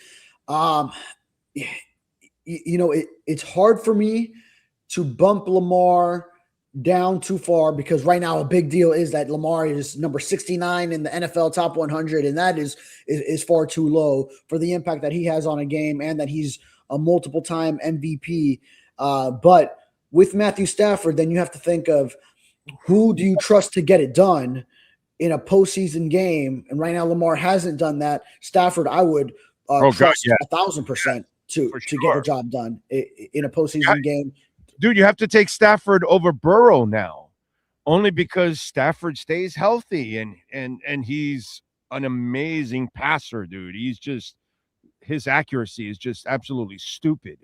it's hard for me to bump Lamar down too far, because right now a big deal is that Lamar is number 69 in the NFL top 100, and that is far too low for the impact that he has on a game, and that he's a multiple-time MVP. But with Matthew Stafford, then you have to think of who do you trust to get it done in a postseason game, and right now Lamar hasn't done that. Stafford, I would trust 1,000% to get the job done in a postseason game. Dude, you have to take Stafford over Burrow now, only because Stafford stays healthy and he's an amazing passer, dude. He's just, his accuracy is just absolutely stupid.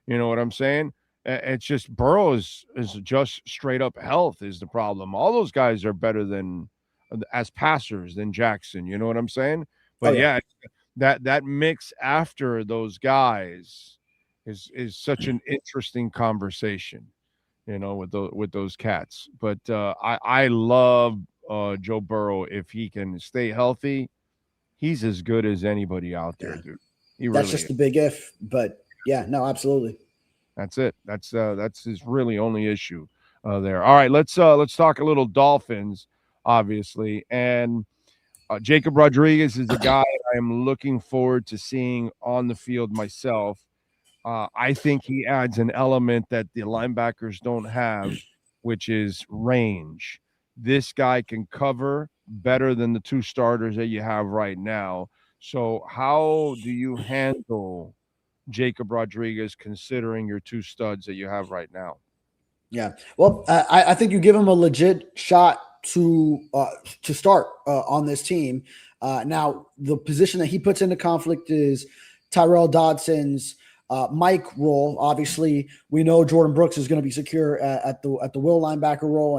You know what I'm saying? It's just Burrow is just straight up health is the problem. All those guys are better as passers than Jackson. You know what I'm saying? But that mix after those guys is such an interesting conversation, with those cats. But I love Joe Burrow. If he can stay healthy, he's as good as anybody out there, dude. That's just the big if, but yeah, no, absolutely. That's it. That's his really only issue there. All right, let's talk a little Dolphins, obviously, and Jacob Rodriguez is a guy I am looking forward to seeing on the field myself. I think he adds an element that the linebackers don't have, which is range. This guy can cover better than the two starters that you have right now. So how do you handle Jacob Rodriguez considering your two studs that you have right now? Yeah, well, I think you give him a legit shot to start on this team. Now, the position that he puts into conflict is Tyrell Dodson's Mike role. Obviously, we know Jordan Brooks is going to be secure at the will linebacker role,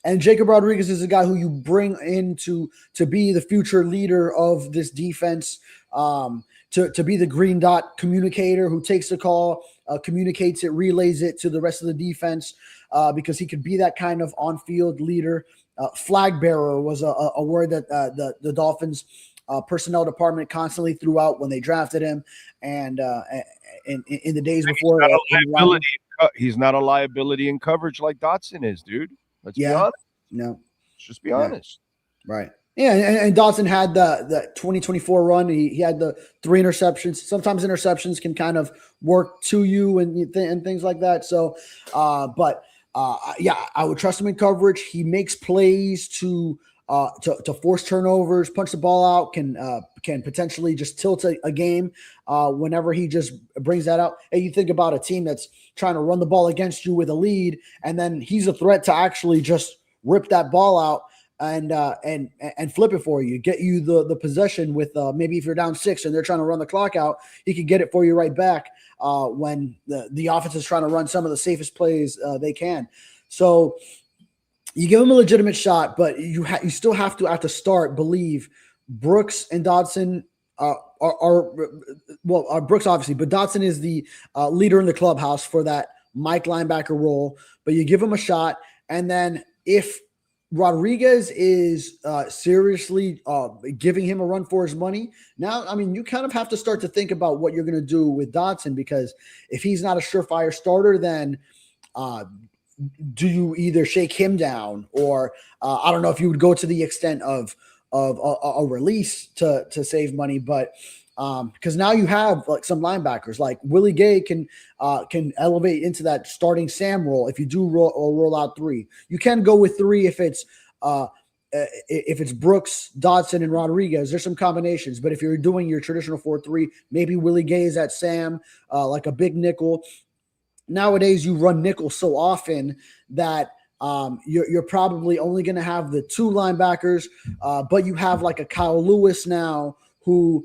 and Jacob Rodriguez is a guy who you bring in to be the future leader of this defense, to be the green dot communicator who takes the call, communicates it, relays it to the rest of the defense, because he could be that kind of on-field leader. Flag bearer was a word that the Dolphins personnel department constantly threw out when they drafted him, and in the days before. He's not a liability in coverage like Dotson is, dude. Let's be honest. No, let's just be honest. Right. Yeah, and Dotson had the 2024 run. He had the 3 interceptions. Sometimes interceptions can kind of work to you and things like that. So, I would trust him in coverage. He makes plays to force turnovers, punch the ball out, can can potentially just tilt a game whenever he just brings that out. And you think about a team that's trying to run the ball against you with a lead, and then he's a threat to actually just rip that ball out and flip it for you, get you the possession with maybe if you're down 6 and they're trying to run the clock out, he can get it for you right back when the offense is trying to run some of the safest plays they can. So you give him a legitimate shot, but you still have to, at the start, believe Brooks and Dodson are Brooks obviously, but Dodson is the leader in the clubhouse for that Mike linebacker role. But you give him a shot, and then if Rodriguez is seriously giving him a run for his money, now, I mean, you kind of have to start to think about what you're going to do with Dodson, because if he's not a surefire starter, then do you either shake him down, or I don't know if you would go to the extent of a release to save money, but because now you have like some linebackers like Willie Gay can elevate into that starting Sam role if you do roll out 3. You can go with 3 if it's Brooks, Dodson, and Rodriguez. There's some combinations, but if you're doing your traditional 4-3, maybe Willie Gay is at Sam, like a big nickel. Nowadays, you run nickel so often that you're probably only going to have the 2 linebackers, but you have like a Kyle Lewis now who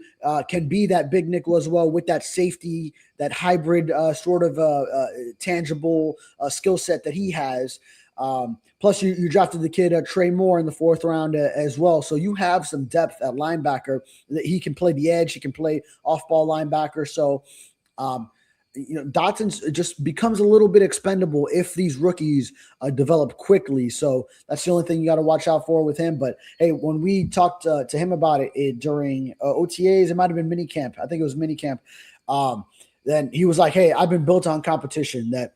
can be that big nickel as well, with that safety, that hybrid sort of tangible skill set that he has. Plus, you drafted the kid Trey Moore in the 4th round as well. So you have some depth at linebacker. That he can play the edge. He can play off-ball linebacker. So, Dotson just becomes a little bit expendable if these rookies develop quickly. So that's the only thing you got to watch out for with him. But hey, when we talked to him about it during OTAs, it might have been minicamp. I think it was minicamp. Then he was like, "Hey, I've been built on competition." That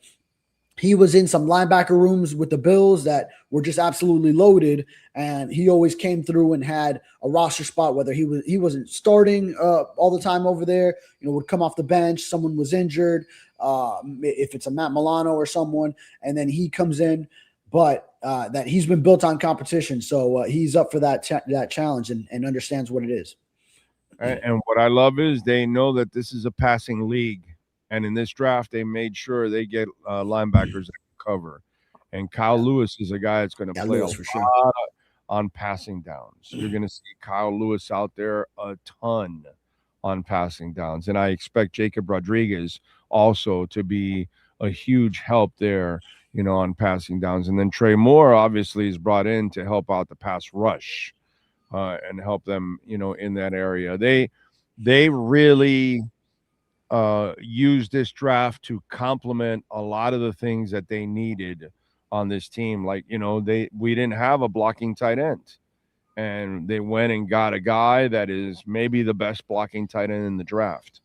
he was in some linebacker rooms with the Bills that were just absolutely loaded, and he always came through and had a roster spot, whether he wasn't starting all the time over there, would come off the bench, someone was injured, if it's a Matt Milano or someone, and then he comes in, but that he's been built on competition, so he's up for that challenge and understands what it is. And what I love is they know that this is a passing league. And in this draft, they made sure they get linebackers that can cover. And Kyle Lewis is a guy that's going to play a lot on passing downs. You're going to see Kyle Lewis out there a ton on passing downs. And I expect Jacob Rodriguez also to be a huge help there, on passing downs. And then Trey Moore obviously is brought in to help out the pass rush and help them, in that area. They really use this draft to complement a lot of the things that they needed on this team. Like, we didn't have a blocking tight end, and they went and got a guy that is maybe the best blocking tight end in the draft.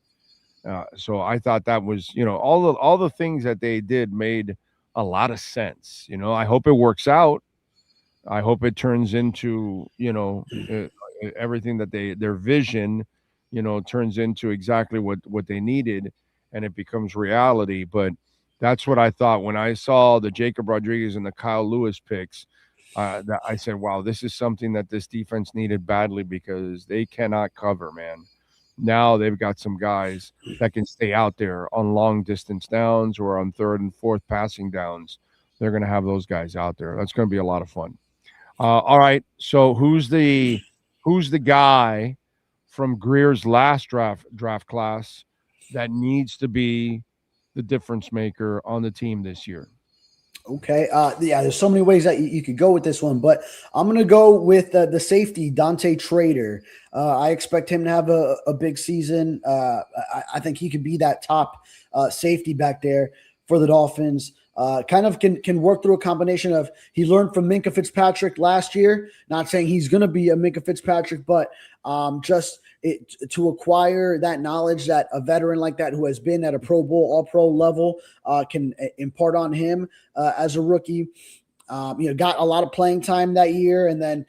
So I thought that was, all the things that they did made a lot of sense. I hope it works out. I hope it turns into, everything that their vision, turns into exactly what they needed, and it becomes reality. But that's what I thought when I saw the Jacob Rodriguez and the Kyle Lewis picks. That I said, wow, this is something that this defense needed badly, because they cannot cover, man. Now they've got some guys that can stay out there on long distance downs or on 3rd and 4th passing downs. They're going to have those guys out there. That's going to be a lot of fun. All right, so who's the guy from Greer's last draft class that needs to be the difference maker on the team this year? Okay. There's so many ways that you could go with this one, but I'm going to go with the safety, Dante Trader. I expect him to have a big season. I think he could be that top safety back there for the Dolphins. Kind of can work through a combination of, he learned from Minkah Fitzpatrick last year, not saying he's going to be a Minkah Fitzpatrick, but to acquire that knowledge that a veteran like that who has been at a Pro Bowl, All-Pro level can impart on him as a rookie. Got a lot of playing time that year, and then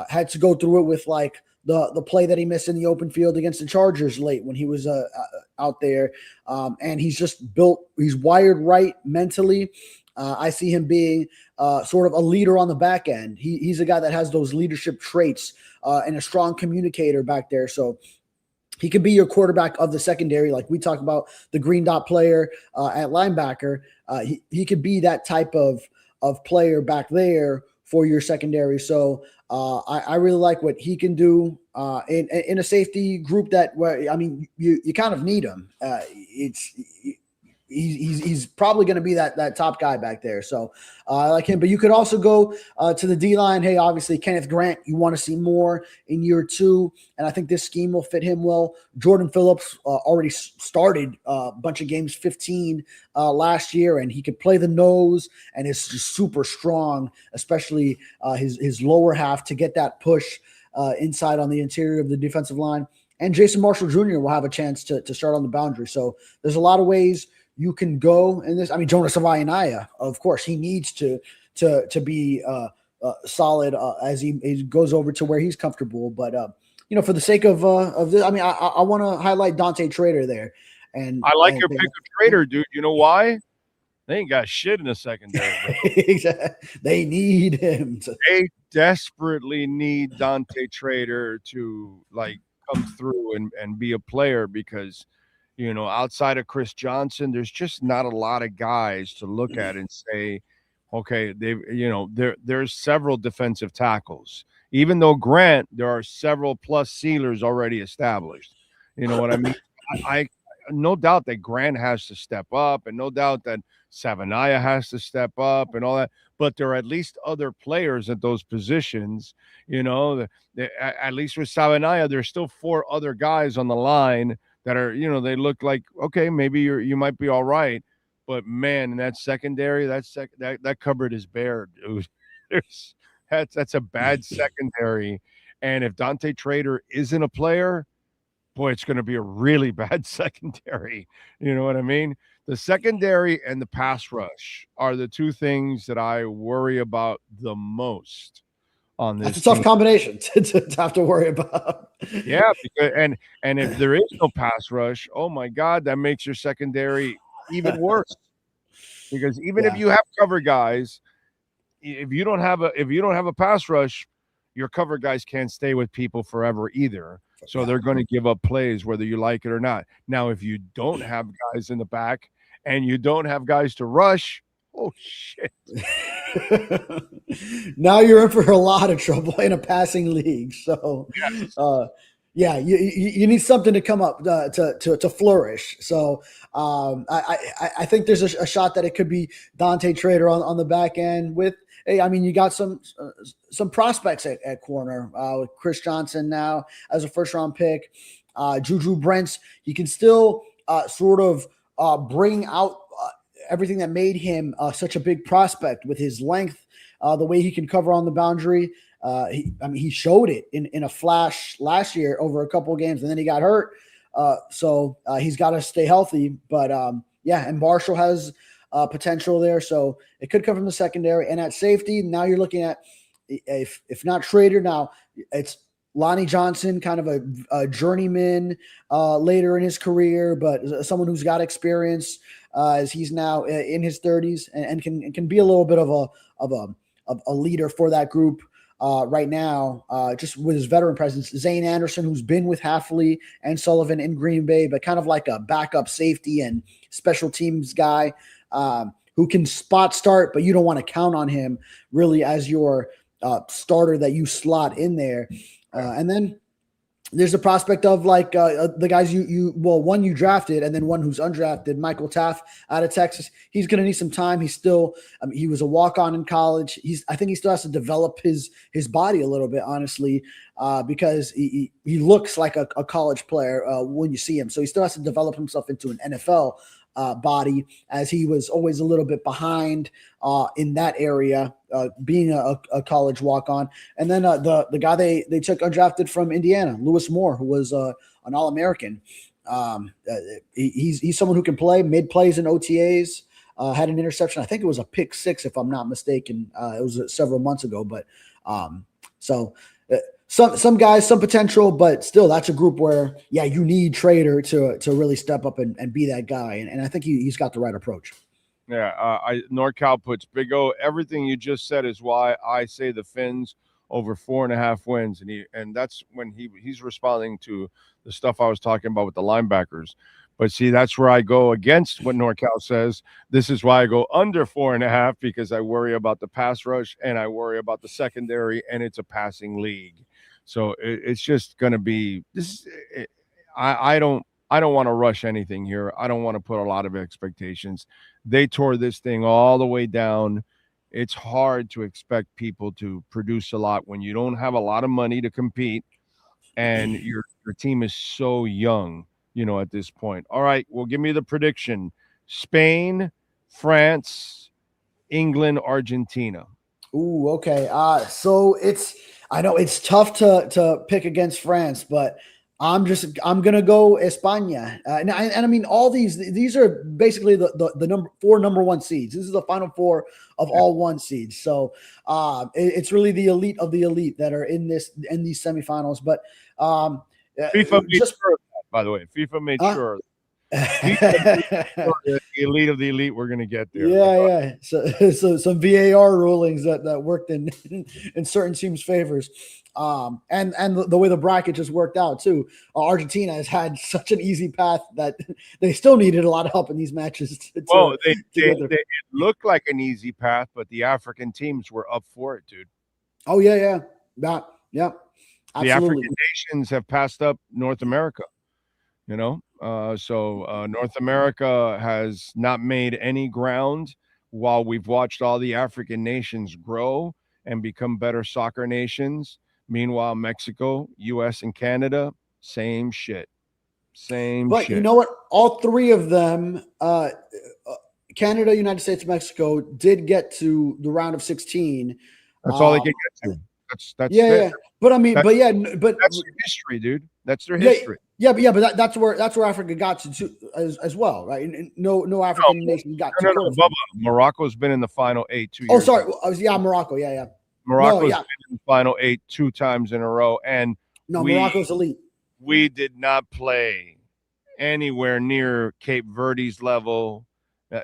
had to go through it with like the play that he missed in the open field against the Chargers late when he was out there. And he's just built, he's wired right mentally. I see him being sort of a leader on the back end. He's a guy that has those leadership traits and a strong communicator back there. So he could be your quarterback of the secondary. Like we talked about the green dot player at linebacker. He could be that type of player back there for your secondary. So I really like what he can do in a safety group that, I mean, you kind of need him. He's probably going to be that top guy back there. So I like him, but you could also go to the D-line. Hey, obviously Kenneth Grant, you want to see more in year 2. And I think this scheme will fit him well. Jordan Phillips already started a bunch of games, 15 last year, and he could play the nose and is just super strong, especially his lower half to get that push inside on the interior of the defensive line. And Jason Marshall Jr. will have a chance to start on the boundary. So there's a lot of ways you can go in this. I mean, Jonas Savaianaya, of course, he needs to be solid as he goes over to where he's comfortable. But for the sake of this, I mean, I want to highlight Dante Trader there. And I like your pick of Trader, dude. You know why? They ain't got shit in the secondary. They need him. They desperately need Dante Trader to come through and be a player because. Outside of Chris Johnson, there's just not a lot of guys to look at and say, okay, there's several defensive tackles. Even though Grant, there are several plus sealers already established. You know what I mean? I no doubt that Grant has to step up, and no doubt that Savaianaya has to step up and all that. But there are at least other players at those positions. At least with Savaianaya, there's still 4 other guys on the line that are, they look like, okay, maybe you might be all right. But man, in that secondary, that cupboard is bare, dude. That's a bad secondary. And if Dante Trader isn't a player, boy, it's going to be a really bad secondary. You know what I mean? The secondary and the pass rush are the 2 things that I worry about the most. On this That's a tough combination to have to worry about. Yeah, because, and if there is no pass rush, oh my God, that makes your secondary even worse. Because even if you have cover guys, if you don't have a pass rush, your cover guys can't stay with people forever either. So they're going to give up plays whether you like it or not. Now, if you don't have guys in the back and you don't have guys to rush, oh shit. Now you're in for a lot of trouble in a passing league. So you need something to come up to flourish. So I think there's a shot that it could be Dante Trader on the back end with, hey, I mean, you got some prospects at corner with Chris Johnson now as a first-round pick. Juju Brents, you can still sort of bring out everything that made him such a big prospect with his length, the way he can cover on the boundary. He showed it in a flash last year over a couple of games, and then he got hurt. So he's got to stay healthy. But and Marshall has potential there. So it could come from the secondary. And at safety, now you're looking at, if not Trader, now it's Lonnie Johnson, kind of a journeyman later in his career, but someone who's got experience as he's now in his 30s and can be a little bit of a leader for that group right now, just with his veteran presence. Zane Anderson, who's been with Hafley and Sullivan in Green Bay, but kind of like a backup safety and special teams guy who can spot start, but you don't want to count on him really as your starter that you slot in there. And then there's a prospect of the guys one you drafted and then one who's undrafted, Michael Taff out of Texas. He's going to need some time. He's still, he was a walk-on in college. I think he still has to develop his body a little bit, honestly, because he looks like a college player when you see him. So he still has to develop himself into an NFL body, as he was always a little bit behind in that area, being a college walk-on. And then the guy they took undrafted from Indiana, Lewis Moore, who was an All-American. He's someone who can play, made plays in OTAs, had an interception. I think it was a pick 6, if I'm not mistaken. It was several months ago, but some guys, some potential, but still that's a group where, you need Trader to really step up and be that guy. And I think he's got the right approach. Yeah, NorCal puts Big O. Everything you just said is why I say the Finns over 4.5 wins, and that's when he's responding to the stuff I was talking about with the linebackers. But see, that's where I go against what NorCal says. This is why I go under 4.5 because I worry about the pass rush and I worry about the secondary, and it's a passing league. So it's just going to be this. I don't want to rush anything here. I don't want to put a lot of expectations. They tore this thing all the way down. It's hard to expect people to produce a lot when you don't have a lot of money to compete and your team is so young, at this point. All right, well, give me the prediction. Spain, France, England, Argentina. Ooh, okay. So I know it's tough to pick against France, but I'm gonna go España, and I mean all these are basically the number 1 seeds. This is the final 4 of all 1 seeds. So it's really the elite of the elite that are in these semifinals. But FIFA made sure, by the way, FIFA made sure. The elite of the elite, we're gonna get there. Yeah. So some VAR rulings that worked in certain teams' favors. And the way the bracket just worked out too. Argentina has had such an easy path that they still needed a lot of help in these matches. It looked like an easy path, but the African teams were up for it, dude. Oh yeah. Absolutely. The African nations have passed up North America. So North America has not made any ground while we've watched all the African nations grow and become better soccer nations. Meanwhile, Mexico, U.S., and Canada, same shit. But you know what? All 3 of them, Canada, United States, Mexico, did get to the round of 16. That's all they can get to. That's yeah. But I mean, that's their history, dude. That's their history. Yeah, but that's where Africa got to as well, right? And no African nation got to. No, Bubba. Morocco's been in the final 8 2 years. Oh, sorry. Morocco. Yeah. Morocco's been in the final 8 2 times in a row, and Morocco's elite. We did not play anywhere near Cape Verde's level.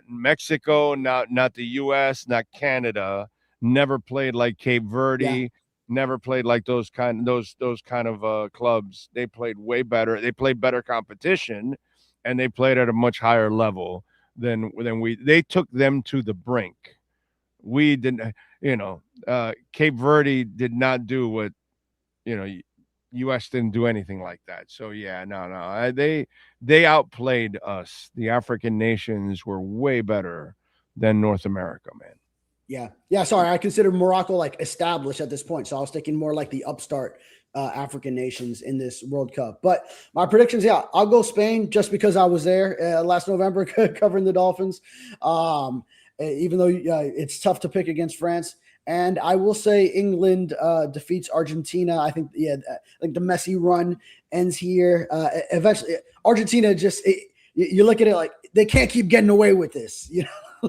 Mexico, not the U.S., not Canada, never played like Cape Verde. Yeah. Never played like those kind of clubs. They played way better. They played better competition, and they played at a much higher level than we. They took them to the brink. We didn't. Cape Verde did not do what, U.S. didn't do anything like that. So yeah, no. They outplayed us. The African nations were way better than North America, man. Yeah. Sorry, I consider Morocco like established at this point, so I was thinking more like the upstart African nations in this World Cup. But my predictions, I'll go Spain just because I was there last November covering the Dolphins. Even though it's tough to pick against France, and I will say England defeats Argentina. I think the Messi run ends here. Eventually, Argentina you look at it like they can't keep getting away with this,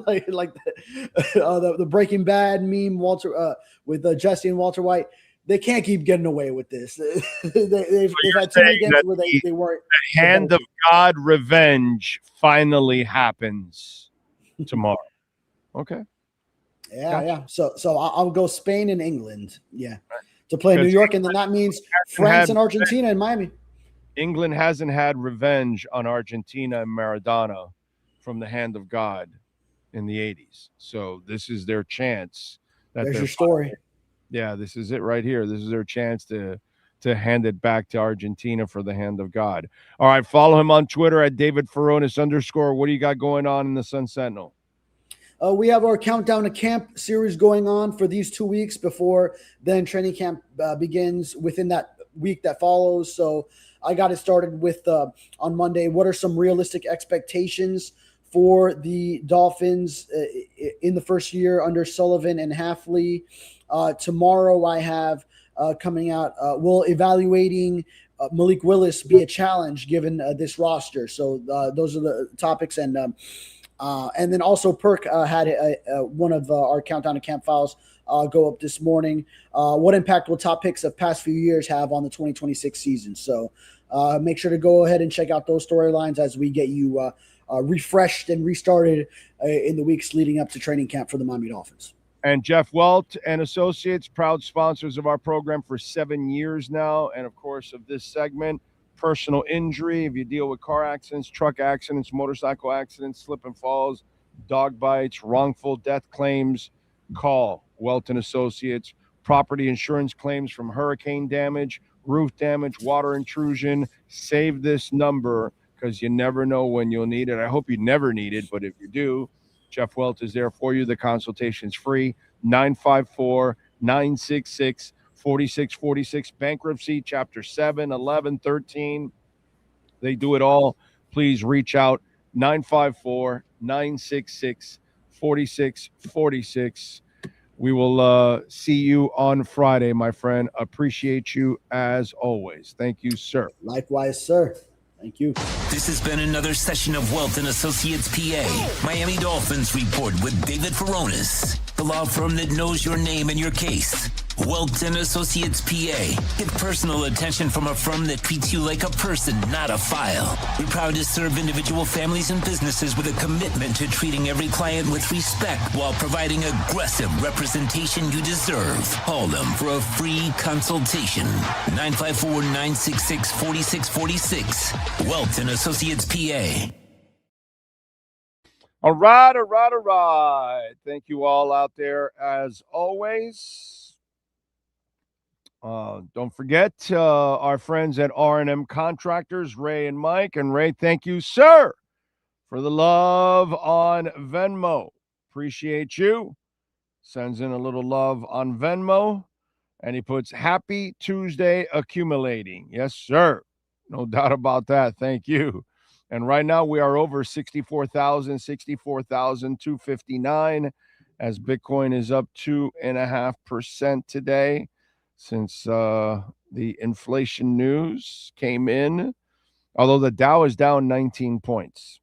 like the Breaking Bad meme, Walter with Jesse and Walter White. They can't keep getting away with this. They've had 2 games where they weren't. The hand of God revenge finally happens tomorrow. Okay. Yeah. So I'll go Spain and England. Yeah, to play New York, and then that means France and Argentina and Miami. England hasn't had revenge on Argentina and Maradona from the hand of God in the 80s. So this is their chance. There's your story. Yeah, this is it right here. This is their chance to hand it back to Argentina for the hand of God. All right, follow him on Twitter at David Furones _. What do you got going on in the Sun Sentinel? We have our Countdown to Camp series going on for these 2 weeks before then training camp begins within that week that follows. So I got it started with on Monday. What are some realistic expectations for the Dolphins in the first year under Sullivan and Hafley? Tomorrow I have coming out, will evaluating Malik Willis be a challenge given this roster? So those are the topics. And then also Perk had one of our Countdown to Camp files go up this morning. What impact will top picks of past few years have on the 2026 season? So make sure to go ahead and check out those storylines as we get you refreshed and restarted in the weeks leading up to training camp for the Miami Dolphins. And Jeff Welt and Associates, proud sponsors of our program for 7 years now. And, of course, of this segment, personal injury. If you deal with car accidents, truck accidents, motorcycle accidents, slip and falls, dog bites, wrongful death claims, call Welt and Associates. Property insurance claims from hurricane damage, roof damage, water intrusion. Save this number because you never know when you'll need it. I hope you never need it, but if you do, Jeff Welt is there for you. The consultation's free. 954-966-4646. Bankruptcy, Chapter 7, 11, 13. They do it all. Please reach out. 954-966-4646. We will see you on Friday, my friend. Appreciate you as always. Thank you, sir. Likewise, sir. Thank you. This has been another session of Welt and Associates PA, Miami Dolphins Report with David Furones, the law firm that knows your name and your case. Welt and Associates PA. Get personal attention from a firm that treats you like a person, not a file. We're proud to serve individual families and businesses with a commitment to treating every client with respect while providing aggressive representation you deserve. Call them for a free consultation. 954-966-4646. Welt and Associates PA. All right. Thank you all out there as always. Don't forget our friends at R&M Contractors, Ray and Mike. And Ray, thank you, sir, for the love on Venmo. Appreciate you. Sends in a little love on Venmo. And he puts, happy Tuesday accumulating. Yes, sir. No doubt about that. Thank you. And right now we are over 64,259 as Bitcoin is up 2.5% today. Since the inflation news came in, although the Dow is down 19 points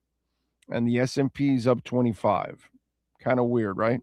and the S&P is up 25. Kind of weird, right?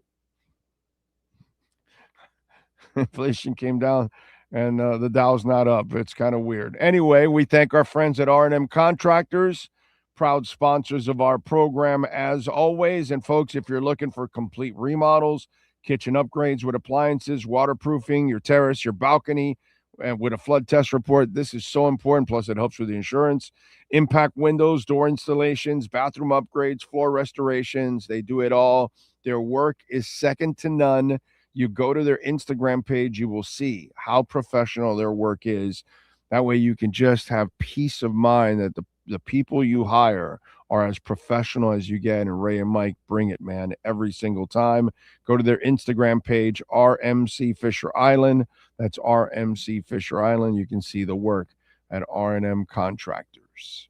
Inflation came down and the Dow's not up. It's kind of weird. Anyway, we thank our friends at R&M Contractors, proud sponsors of our program as always. And folks, if you're looking for complete remodels, kitchen upgrades with appliances, waterproofing your terrace, your balcony, and with a flood test report. This is so important. Plus, it helps with the insurance. Impact windows, door installations, bathroom upgrades, floor restorations. They do it all. Their work is second to none. You go to their Instagram page, you will see how professional their work is. That way you can just have peace of mind that the people you hire are as professional as you get, and Ray and Mike bring it, man, every single time. Go to their Instagram page, RMC Fisher Island. That's RMC Fisher Island. You can see the work at R&M Contractors.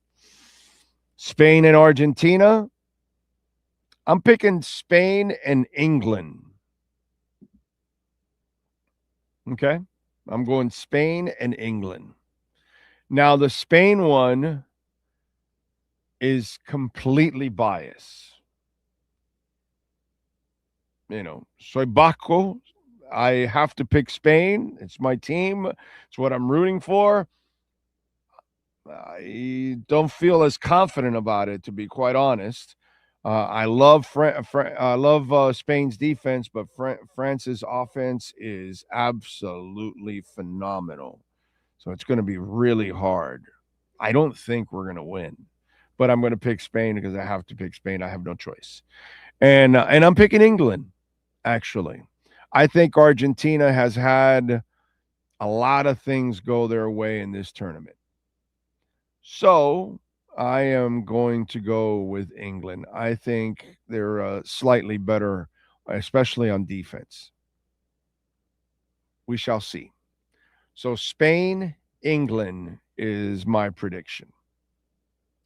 Spain and Argentina. I'm picking Spain and England. Okay? I'm going Spain and England. Now, the Spain one is completely biased. Soy Baco. I have to pick Spain. It's my team. It's what I'm rooting for. I don't feel as confident about it, to be quite honest. I love Spain's defense, but France's offense is absolutely phenomenal. So it's going to be really hard. I don't think we're going to win. But I'm going to pick Spain because I have to pick Spain. I have no choice. And I'm picking England, actually. I think Argentina has had a lot of things go their way in this tournament. So I am going to go with England. I think they're slightly better, especially on defense. We shall see. So Spain, England is my prediction.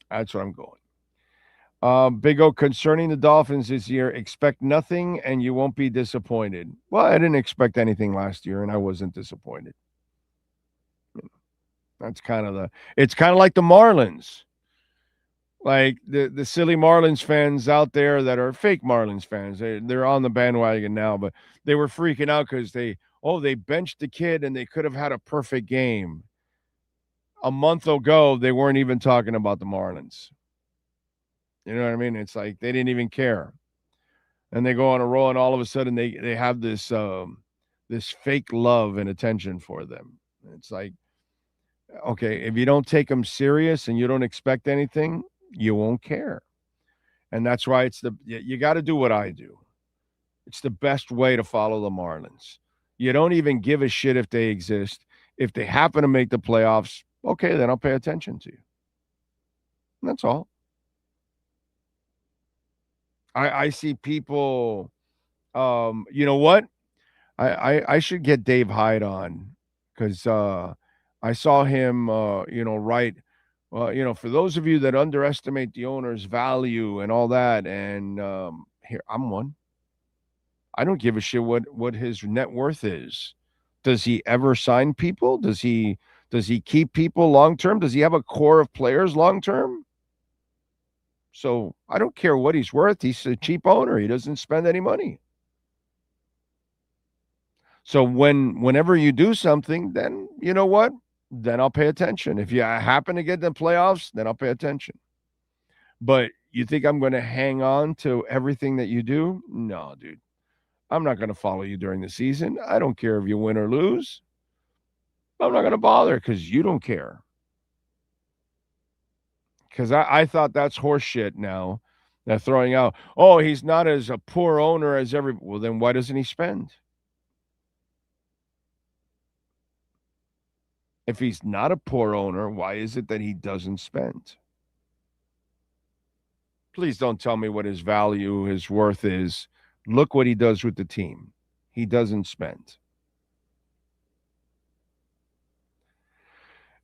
That's what I'm going. Big O, concerning the Dolphins this year, expect nothing and you won't be disappointed. Well, I didn't expect anything last year and I wasn't disappointed. That's it's kind of like the Marlins. Like the silly Marlins fans out there that are fake Marlins fans. They're on the bandwagon now, but they were freaking out because they benched the kid and they could have had a perfect game. A month ago, they weren't even talking about the Marlins. You know what I mean? It's like they didn't even care. And they go on a roll, and all of a sudden they have this this fake love and attention for them. It's like, okay, if you don't take them serious and you don't expect anything, you won't care. And that's why you got to do what I do. It's the best way to follow the Marlins. You don't even give a shit if they exist. If they happen to make the playoffs, okay, then I'll pay attention to you. That's all. I see people, you know what? I should get Dave Hyde on because I saw him, write, for those of you that underestimate the owner's value and all that, and here, I'm one. I don't give a shit what his net worth is. Does he ever sign people? Does he keep people long term? Does he have a core of players long term? So I don't care what he's worth. He's a cheap owner. He doesn't spend any money. So whenever you do something, then you know what? Then I'll pay attention. If you happen to get in the playoffs, then I'll pay attention. But you think I'm going to hang on to everything that you do? No, dude. I'm not going to follow you during the season. I don't care if you win or lose. I'm not going to bother because you don't care. Because I thought that's horse shit now. They're throwing out, oh, he's not as a poor owner as well, then why doesn't he spend? If he's not a poor owner, why is it that he doesn't spend? Please don't tell me what his value, his worth is. Look what he does with the team. He doesn't spend.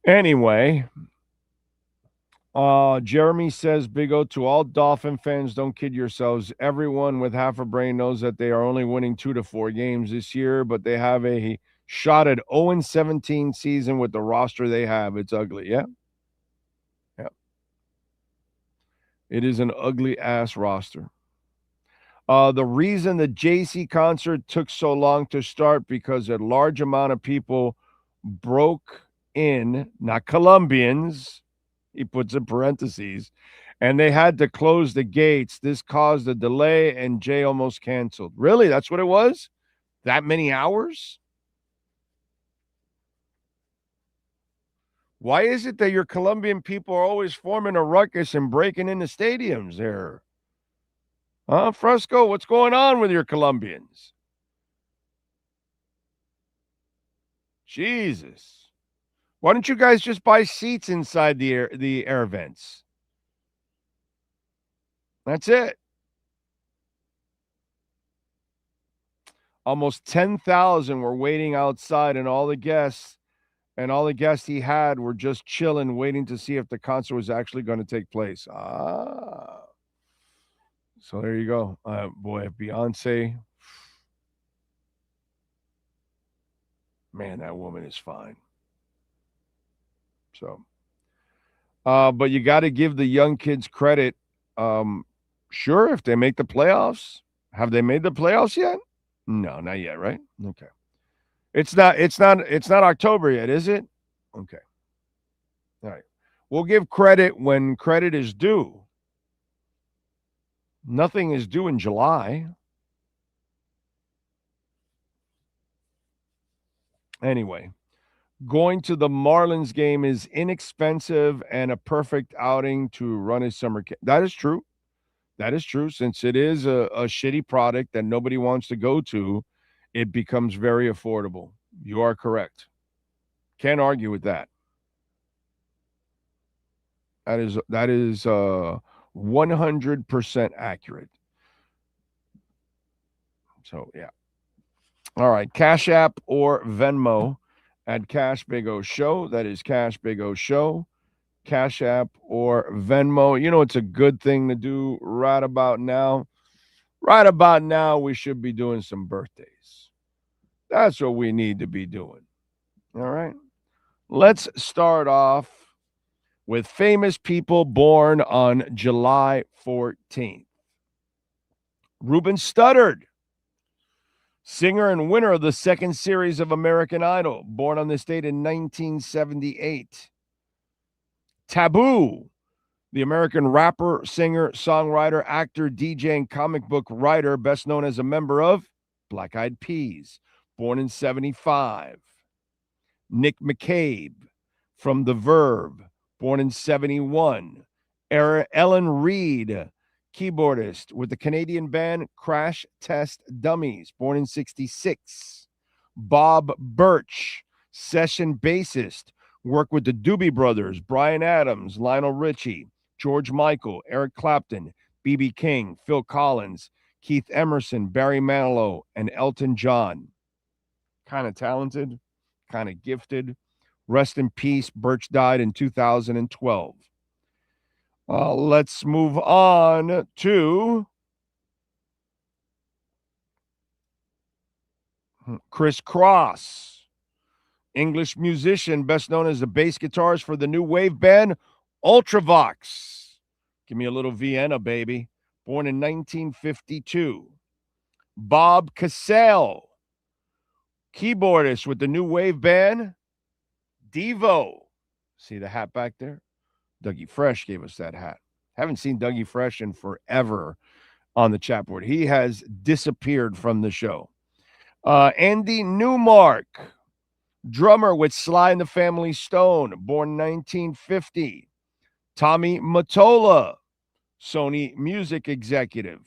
Anyway, Jeremy says, Big O, to all Dolphin fans, don't kid yourselves. Everyone with half a brain knows that they are only winning 2 to 4 games this year, but they have a shot at 0-17 season with the roster they have. It's ugly. Yeah. Yeah. It is an ugly ass roster. The reason the JC concert took so long to start because a large amount of people broke in, not Colombians, he puts in parentheses, and they had to close the gates. This caused a delay, and Jay almost canceled. Really? That's what it was? That many hours? Why is it that your Colombian people are always forming a ruckus and breaking into stadiums there? Fresco, what's going on with your Colombians? Jesus. Why don't you guys just buy seats inside the air vents? That's it. Almost 10,000 were waiting outside, and all the guests he had were just chilling, waiting to see if the concert was actually going to take place. So there you go. Boy, Beyonce. Man, that woman is fine. So, but you got to give the young kids credit. Sure, if they make the playoffs. Have they made the playoffs yet? No, not yet, right? Okay. It's not October yet, is it? Okay. All right. We'll give credit when credit is due. Nothing is due in July. Anyway, going to the Marlins game is inexpensive and a perfect outing to run a summer camp. That is true. That is true. Since it is a shitty product that nobody wants to go to, it becomes very affordable. You are correct. Can't argue with that. That is 100% accurate. So, yeah. All right. Cash App or Venmo at Cash Big O Show. That is Cash Big O Show. Cash App or Venmo. You know, it's a good thing to do right about now. Right about now, we should be doing some birthdays. That's what we need to be doing. All right. Let's start off with famous people born on July 14th. Ruben Studdard, singer and winner of the second series of American Idol, born on this date in 1978. Taboo, The American rapper, singer, songwriter, actor, DJ, and comic book writer, best known as a member of Black Eyed Peas, born in 75. Nick McCabe from The Verve, born in 71. Ellen Reed, keyboardist with the Canadian band Crash Test Dummies, born in 66. Bob Birch, session bassist, worked with the Doobie Brothers, Bryan Adams, Lionel Richie, George Michael, Eric Clapton, B.B. King, Phil Collins, Keith Emerson, Barry Manilow, and Elton John. Kind of talented, kind of gifted. Rest in peace. Birch died in 2012. Let's move on to Chris Cross, English musician, best known as the bass guitarist for the new wave band Ultravox. Give me a little Vienna, baby. Born in 1952. Bob Cassell, keyboardist with the new wave band Devo. See the hat back there? Dougie Fresh gave us that hat. Haven't seen Dougie Fresh in forever on the chat board. He has disappeared from the show. Andy Newmark, drummer with Sly and the Family Stone, born 1950. Tommy Mottola, Sony music executive,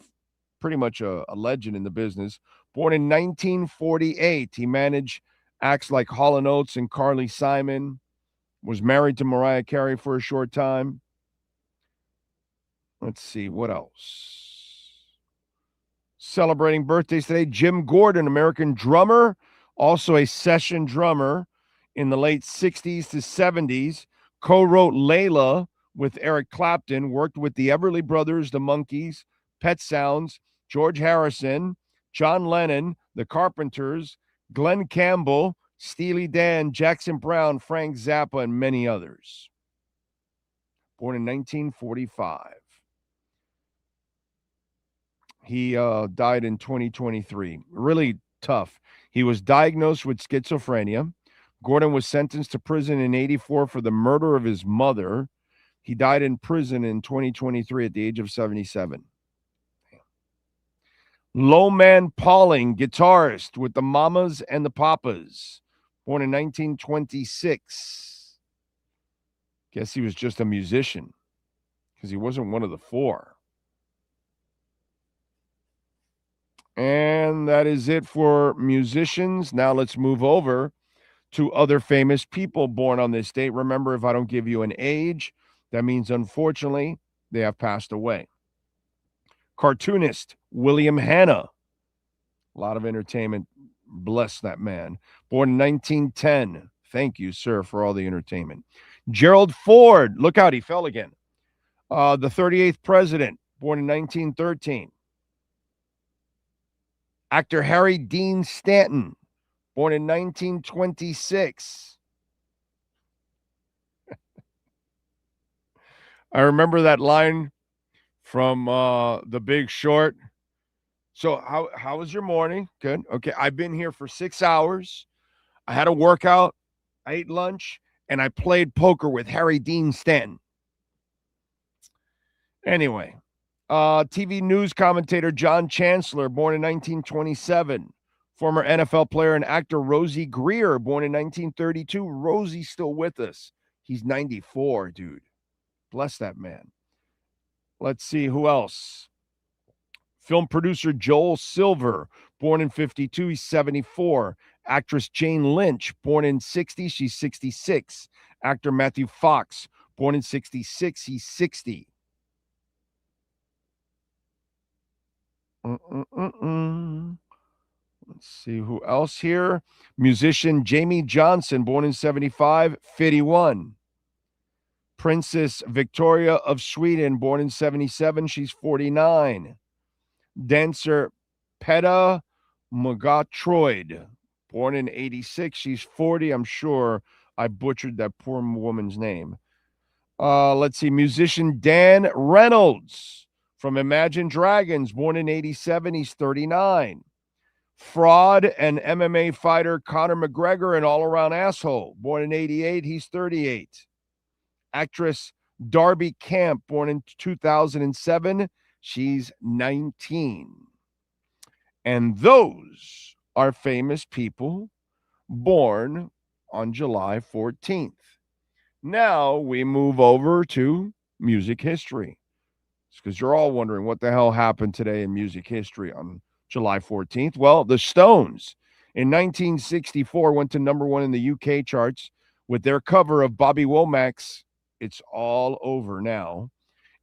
pretty much a legend in the business, born in 1948. He managed acts like Hall & Oates and Carly Simon, was married to Mariah Carey for a short time. Let's see, what else? Celebrating birthdays today, Jim Gordon, American drummer, also a session drummer in the late 60s to 70s, co-wrote Layla with Eric Clapton, worked with the Everly Brothers, the Monkees, Pet Sounds, George Harrison, John Lennon, the Carpenters, Glenn Campbell, Steely Dan, Jackson Browne, Frank Zappa, and many others. Born in 1945. He died in 2023. Really tough. He was diagnosed with schizophrenia. Gordon was sentenced to prison in 1984 for the murder of his mother. He died in prison in 2023 at the age of 77. Lowman Pauling, guitarist with the Mamas and the Papas, born in 1926. Guess he was just a musician because he wasn't one of the four. And that is it for musicians. Now let's move over to other famous people born on this date. Remember, if I don't give you an age, that means, unfortunately, they have passed away. Cartoonist William Hanna. A lot of entertainment. Bless that man. Born in 1910. Thank you, sir, for all the entertainment. Gerald Ford. Look out, he fell again. The 38th president. Born in 1913. Actor Harry Dean Stanton. Born in 1926. I remember that line from The Big Short. So how was your morning? Good. Okay. I've been here for 6 hours. I had a workout. I ate lunch. And I played poker with Harry Dean Stanton. Anyway, TV news commentator John Chancellor, born in 1927. Former NFL player and actor Rosie Greer, born in 1932. Rosie's still with us. He's 94, dude. Bless that man. Let's see who else. Film producer Joel Silver, born in 52. He's 74. Actress Jane Lynch, born in 60. She's 66. Actor Matthew Fox, born in 66. He's 60. Let's see who else here. Musician Jamie Johnson, born in 75, 51. Princess Victoria of Sweden, born in 77. She's 49. Dancer Petta Mugatroyd, born in 86. She's 40. I'm sure I butchered that poor woman's name. Let's see. Musician Dan Reynolds from Imagine Dragons, born in 87. He's 39. Fraud and MMA fighter Conor McGregor, an all-around asshole, born in 88. He's 38. Actress Darby Camp, born in 2007. She's 19. And those are famous people born on July 14th. Now we move over to music history. Because you're all wondering what the hell happened today in music history on July 14th. Well, the Stones in 1964 went to number one in the UK charts with their cover of Bobby Womack's It's All Over Now.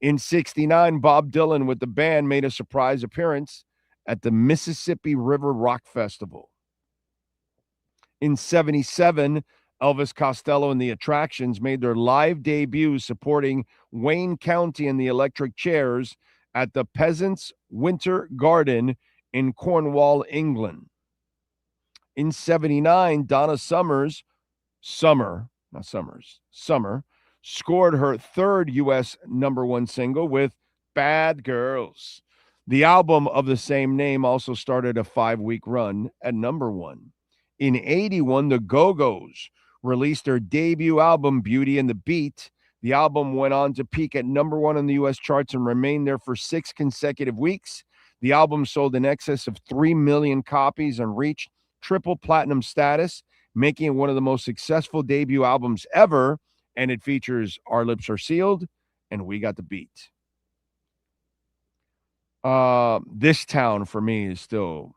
In 69, Bob Dylan with the band made a surprise appearance at the Mississippi River Rock Festival. In 77, Elvis Costello and the Attractions made their live debut supporting Wayne County and the Electric Chairs at the Peasants' Winter Garden in Cornwall, England. In 79, Donna Summer, scored her third U.S. number one single with Bad Girls. The album of the same name also started a 5-week run at number one. In 81, the Go-Go's released their debut album, Beauty and the Beat. The album went on to peak at number one on the U.S. charts and remained there for 6 consecutive weeks. The album sold in excess of 3 million copies and reached triple platinum status, making it one of the most successful debut albums ever. And it features Our Lips Are Sealed and We Got the Beat. This Town, for me, is still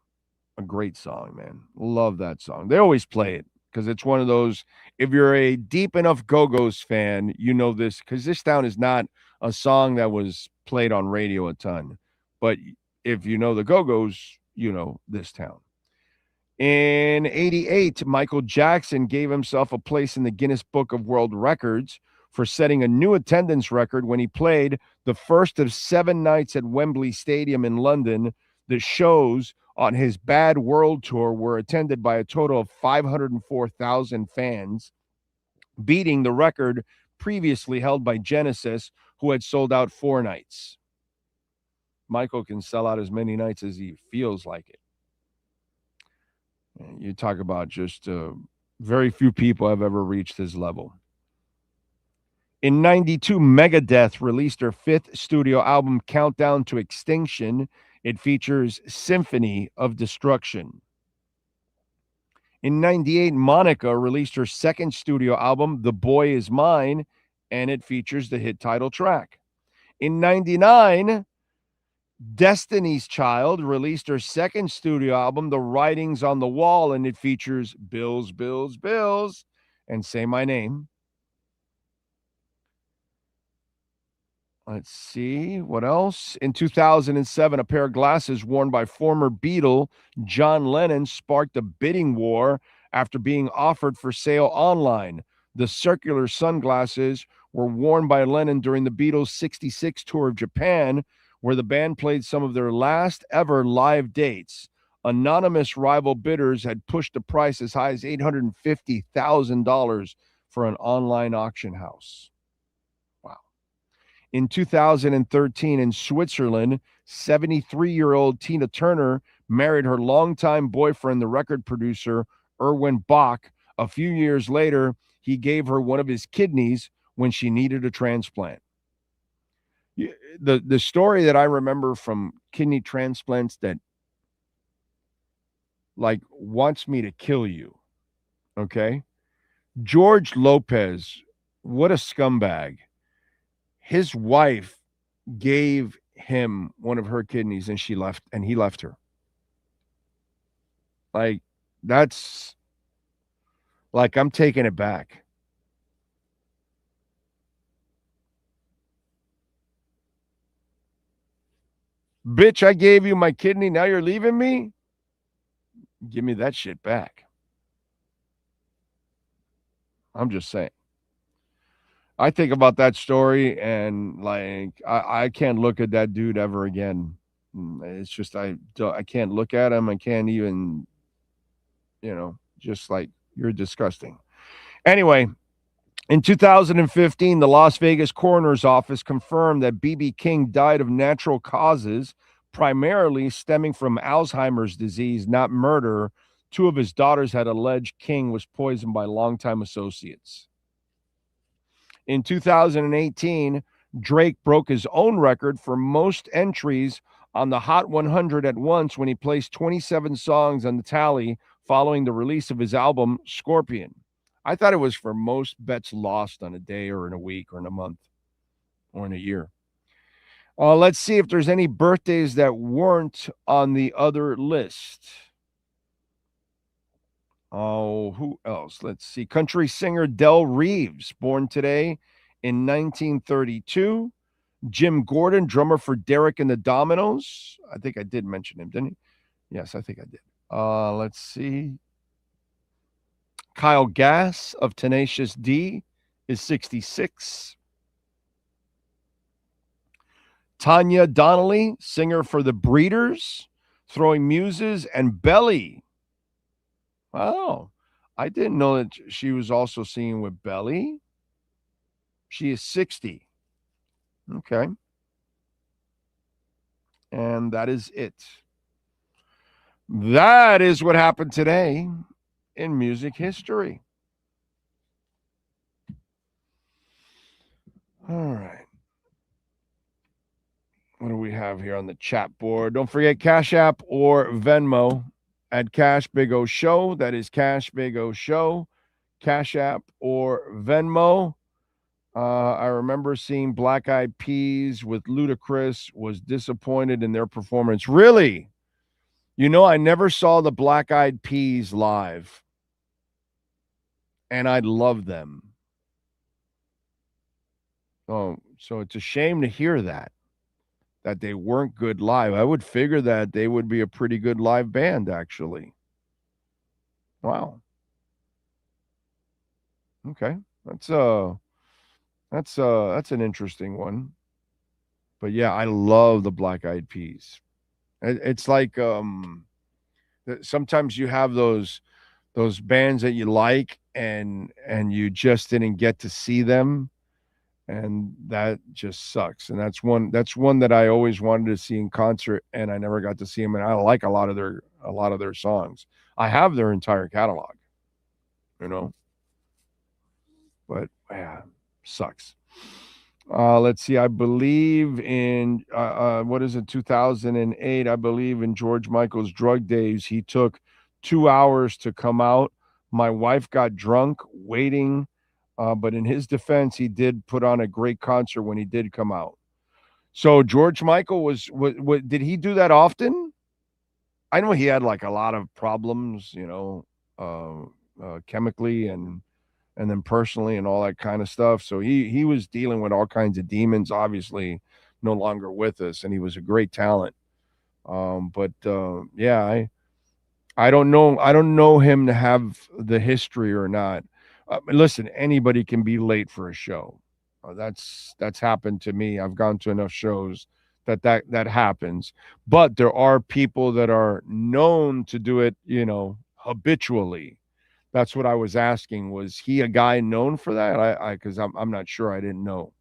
a great song, man. Love that song. They always play it because it's one of those, if you're a deep enough Go-Go's fan, you know this, because This Town is not a song that was played on radio a ton. But if you know the Go-Go's, you know This Town. In 88, Michael Jackson gave himself a place in the Guinness Book of World Records for setting a new attendance record when he played the first of 7 nights at Wembley Stadium in London. The shows on his Bad World Tour were attended by a total of 504,000 fans, beating the record previously held by Genesis, who had sold out 4 nights. Michael can sell out as many nights as he feels like it. You talk about just very few people have ever reached his level. In 92, Megadeth released their 5th studio album, Countdown to Extinction. It features Symphony of Destruction. In 98, Monica released her 2nd studio album, The Boy Is Mine, and it features the hit title track. In 99, Destiny's Child released her 2nd studio album, The Writings on the Wall, and it features Bills, Bills, Bills, and Say My Name. Let's see, what else? In 2007, a pair of glasses worn by former Beatle John Lennon sparked a bidding war after being offered for sale online. The circular sunglasses were worn by Lennon during the Beatles' 66 tour of Japan, where the band played some of their last ever live dates. Anonymous rival bidders had pushed the price as high as $850,000 for an online auction house. Wow. In 2013, in Switzerland, 73-year-old Tina Turner married her longtime boyfriend, the record producer Erwin Bach. A few years later, he gave her one of his kidneys when she needed a transplant. The story that I remember from kidney transplants that like wants me to kill you, okay? George Lopez, what a scumbag. His wife gave him one of her kidneys and he left her. Like, that's like, I'm taking it back. Bitch, I gave you my kidney. Now you're leaving me? Give me that shit back. I'm just saying. I think about that story and like, I can't look at that dude ever again. It's just, I can't look at him. I can't even, just like, you're disgusting. Anyway, in 2015, the Las Vegas coroner's office confirmed that B.B. King died of natural causes, primarily stemming from Alzheimer's disease, not murder. 2 of his daughters had alleged King was poisoned by longtime associates. In 2018, Drake broke his own record for most entries on the Hot 100 at once when he placed 27 songs on the tally following the release of his album Scorpion. I thought it was for most bets lost on a day or in a week or in a month or in a year. Let's see if there's any birthdays that weren't on the other list. Oh, who else? Let's see. Country singer Del Reeves, born today in 1932. Jim Gordon, drummer for Derek and the Dominoes. I think I did mention him, didn't I? Yes, I think I did. Let's see. Kyle Gass of Tenacious D is 66. Tanya Donnelly, singer for the Breeders, Throwing Muses, and Belly. Oh, I didn't know that she was also singing with Belly. She is 60. Okay. And that is it. That is what happened today in music history. All right. What do we have here on the chat board? Don't forget Cash App or Venmo at Cash Big O Show. That is Cash Big O Show. Cash App or Venmo. I remember seeing Black Eyed Peas with Ludacris, was disappointed in their performance. Really? You know, I never saw the Black Eyed Peas live, and I love them. Oh, so it's a shame to hear that they weren't good live. I would figure that they would be a pretty good live band, actually. Wow. Okay. That's an interesting one. But yeah, I love the Black Eyed Peas. It's like sometimes you have those bands that you like and you just didn't get to see them, and that just sucks. And that's one that I always wanted to see in concert, and I never got to see them. And I like a lot of their songs. I have their entire catalog, you know. But yeah, sucks. Let's see. I believe in 2008. I believe in George Michael's Drug Days. He took 2 hours to come out. My wife got drunk waiting, but in his defense, he did put on a great concert when he did come out. So George Michael was did he do that often? I know he had like a lot of problems, you know, chemically and then personally and all that kind of stuff. So he was dealing with all kinds of demons, obviously no longer with us, and he was a great talent. Yeah, I don't know him to have the history or not. Listen, anybody can be late for a show. That's happened to me. I've gone to enough shows that happens. But there are people that are known to do it, you know, habitually. That's what I was asking. Was he a guy known for that? Because I'm not sure. I didn't know.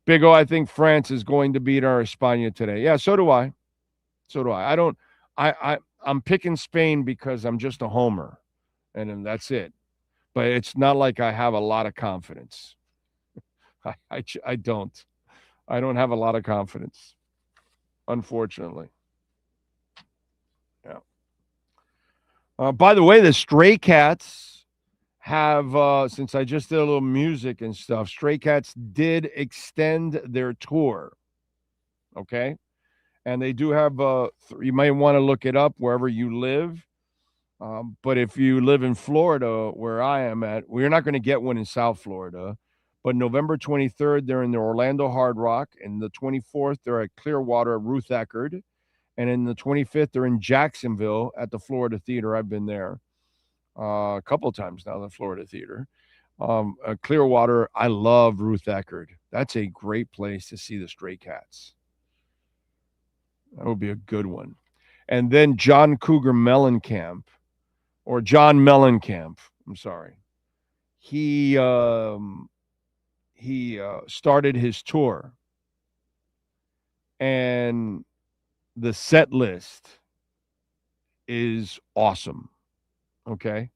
Big O, I think France is going to beat our España today. Yeah, so do I. I'm picking Spain because I'm just a homer, and that's it. But it's not like I have a lot of confidence. I don't. I don't have a lot of confidence, unfortunately. Yeah. By the way, the Stray Cats have, since I just did a little music and stuff, Stray Cats did extend their tour. Okay? And they do have, you might want to look it up wherever you live. But if you live in Florida, where I am at, we're not going to get one in South Florida. But November 23rd, they're in the Orlando Hard Rock. And the 24th, they're at Clearwater, Ruth Eckerd. And in the 25th, they're in Jacksonville at the Florida Theater. I've been there a couple of times now, the Florida Theater. Clearwater, I love Ruth Eckerd. That's a great place to see the Stray Cats. That would be a good one. And then John Cougar Mellencamp, or John Mellencamp, I'm sorry. He started his tour, and the set list is awesome. Okay?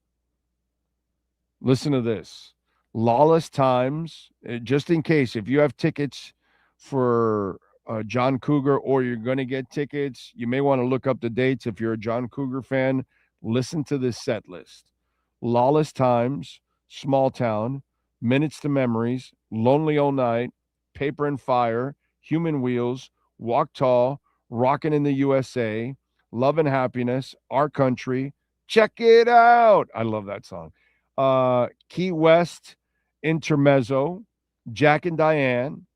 Listen to this. Lawless Times, just in case, if you have tickets for John Cougar or you're going to get tickets, you may want to look up the dates. If you're a John Cougar fan, listen to this set list. Lawless Times, Small Town, Minutes to Memories, Lonely All Night, Paper and Fire, Human Wheels, Walk Tall, Rockin' in the USA, Love and Happiness, Our Country, Check It Out. I love that song. Key West, Intermezzo, Jack and Diane,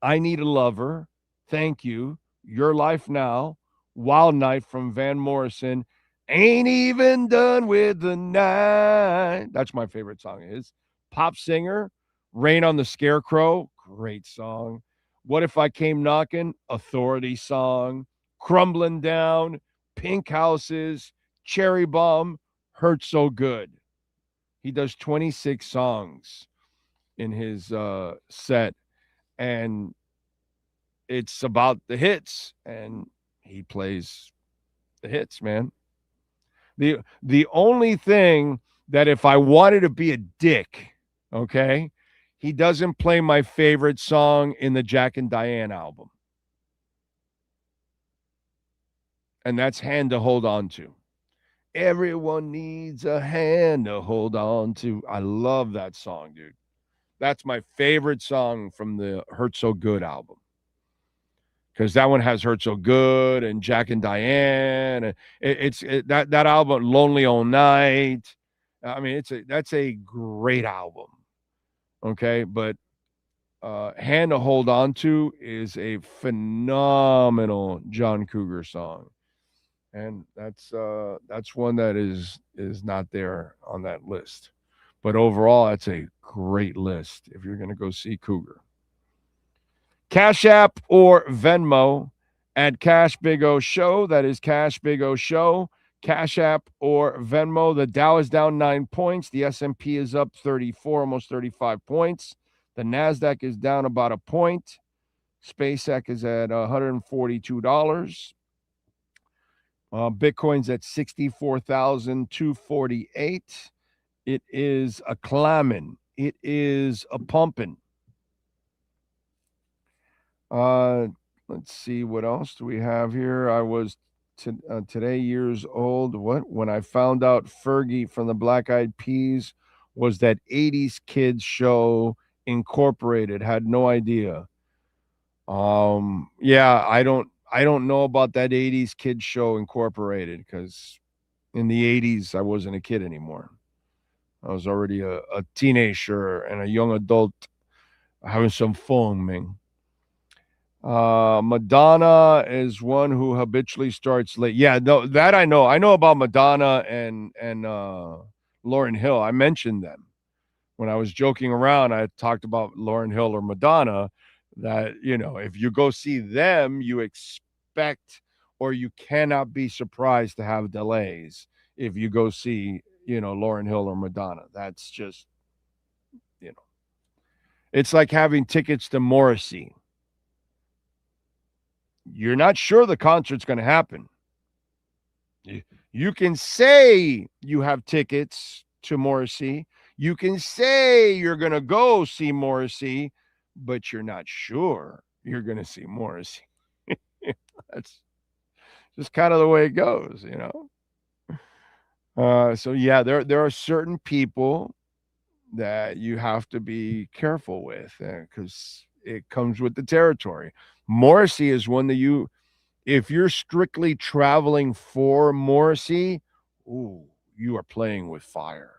I Need a Lover, Thank You, Your Life Now, Wild Night from Van Morrison, Ain't Even Done with the Night. That's my favorite song is. Pop Singer, Rain on the Scarecrow, great song. What If I Came Knocking, Authority song. Crumbling Down, Pink Houses, Cherry Bomb, Hurt So Good. He does 26 songs in his set, and it's about the hits, and he plays the hits, man. The only thing that if I wanted to be a dick, okay, he doesn't play my favorite song in the Jack and Diane album. And that's Hand to Hold On To. Everyone needs a hand to hold on to. I love that song, dude. That's my favorite song from the Hurt So Good album. Because that one has Hurt So Good and Jack and Diane. And that album, Lonely All Night. I mean, that's a great album. Okay, but Hand to Hold On To is a phenomenal John Cougar song. And that's one that is not there on that list. But overall, that's a great list if you're going to go see Cougar. Cash App or Venmo at Cash Big O Show. That is Cash Big O Show. Cash App or Venmo. The Dow is down 9 points. The S&P is up 34, almost 35 points. The NASDAQ is down about a point. SpaceX is at $142. Bitcoin's at 64,248. It is a climbing. It is a pumping. Let's see, what else do we have here? I was today years old. When I found out Fergie from the Black Eyed Peas was that 80s kids show Incorporated. Had no idea. Yeah, I don't know about that 80s kids show Incorporated because in the 80s I wasn't a kid anymore. I was already a teenager and a young adult having some fun, man. Madonna is one who habitually starts late. Yeah, no, that I know. I know about Madonna and Lauryn Hill. I mentioned them. When I was joking around, I talked about Lauryn Hill or Madonna, that, you know, if you go see them, you expect or you cannot be surprised to have delays if you go see, you know, Lauryn Hill or Madonna. That's just, you know, it's like having tickets to Morrissey. You're not sure the concert's going to happen. You can say you have tickets to Morrissey. You can say you're going to go see Morrissey, but you're not sure you're going to see Morrissey. That's just kind of the way it goes, you know? So, yeah, there are certain people that you have to be careful with because it comes with the territory. Morrissey is one that if you're strictly traveling for Morrissey, ooh, you are playing with fire.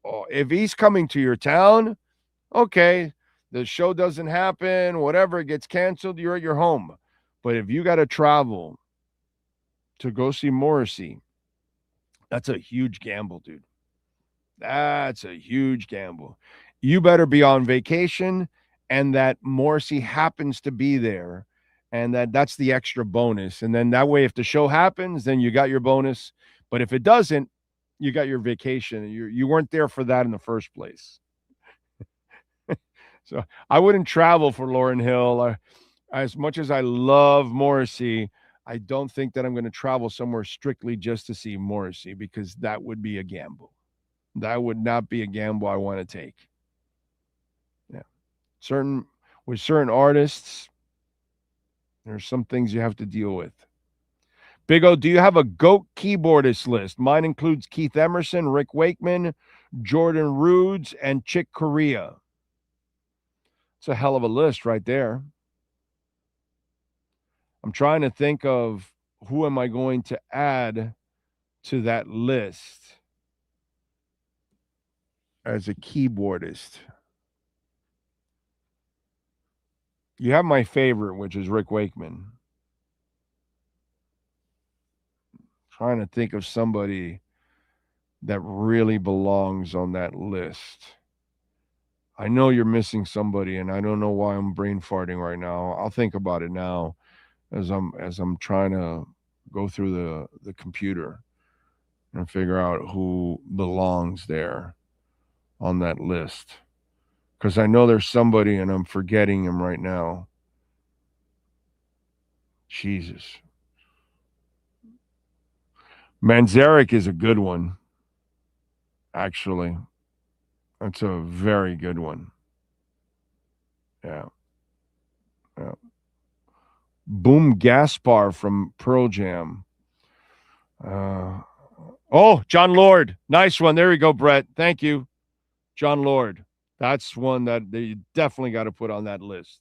Oh, if he's coming to your town, okay, the show doesn't happen, whatever, it gets canceled, you're at your home. But if you got to travel to go see Morrissey, that's a huge gamble, dude. That's a huge gamble. You better be on vacation and that Morrissey happens to be there, and that's the extra bonus. And then that way, if the show happens, then you got your bonus. But if it doesn't, you got your vacation. You weren't there for that in the first place. So I wouldn't travel for Lauryn Hill. As much as I love Morrissey, I don't think that I'm going to travel somewhere strictly just to see Morrissey because that would be a gamble. That would not be a gamble I want to take. Yeah. With certain artists, there's some things you have to deal with. Big O, do you have a GOAT keyboardist list? Mine includes Keith Emerson, Rick Wakeman, Jordan Rhodes, and Chick Corea. It's a hell of a list right there. I'm trying to think of who am I going to add to that list as a keyboardist. You have my favorite, which is Rick Wakeman. Trying to think of somebody that really belongs on that list. I know you're missing somebody, and I don't know why I'm brain farting right now. I'll think about it now as I'm trying to go through the computer and figure out who belongs there on that list. Because I know there's somebody, and I'm forgetting him right now. Jesus. Manzarek is a good one, actually. That's a very good one. Yeah. Boom Gaspar from Pearl Jam. John Lord. Nice one. There you go, Brett. Thank you. John Lord. That's one that you definitely got to put on that list.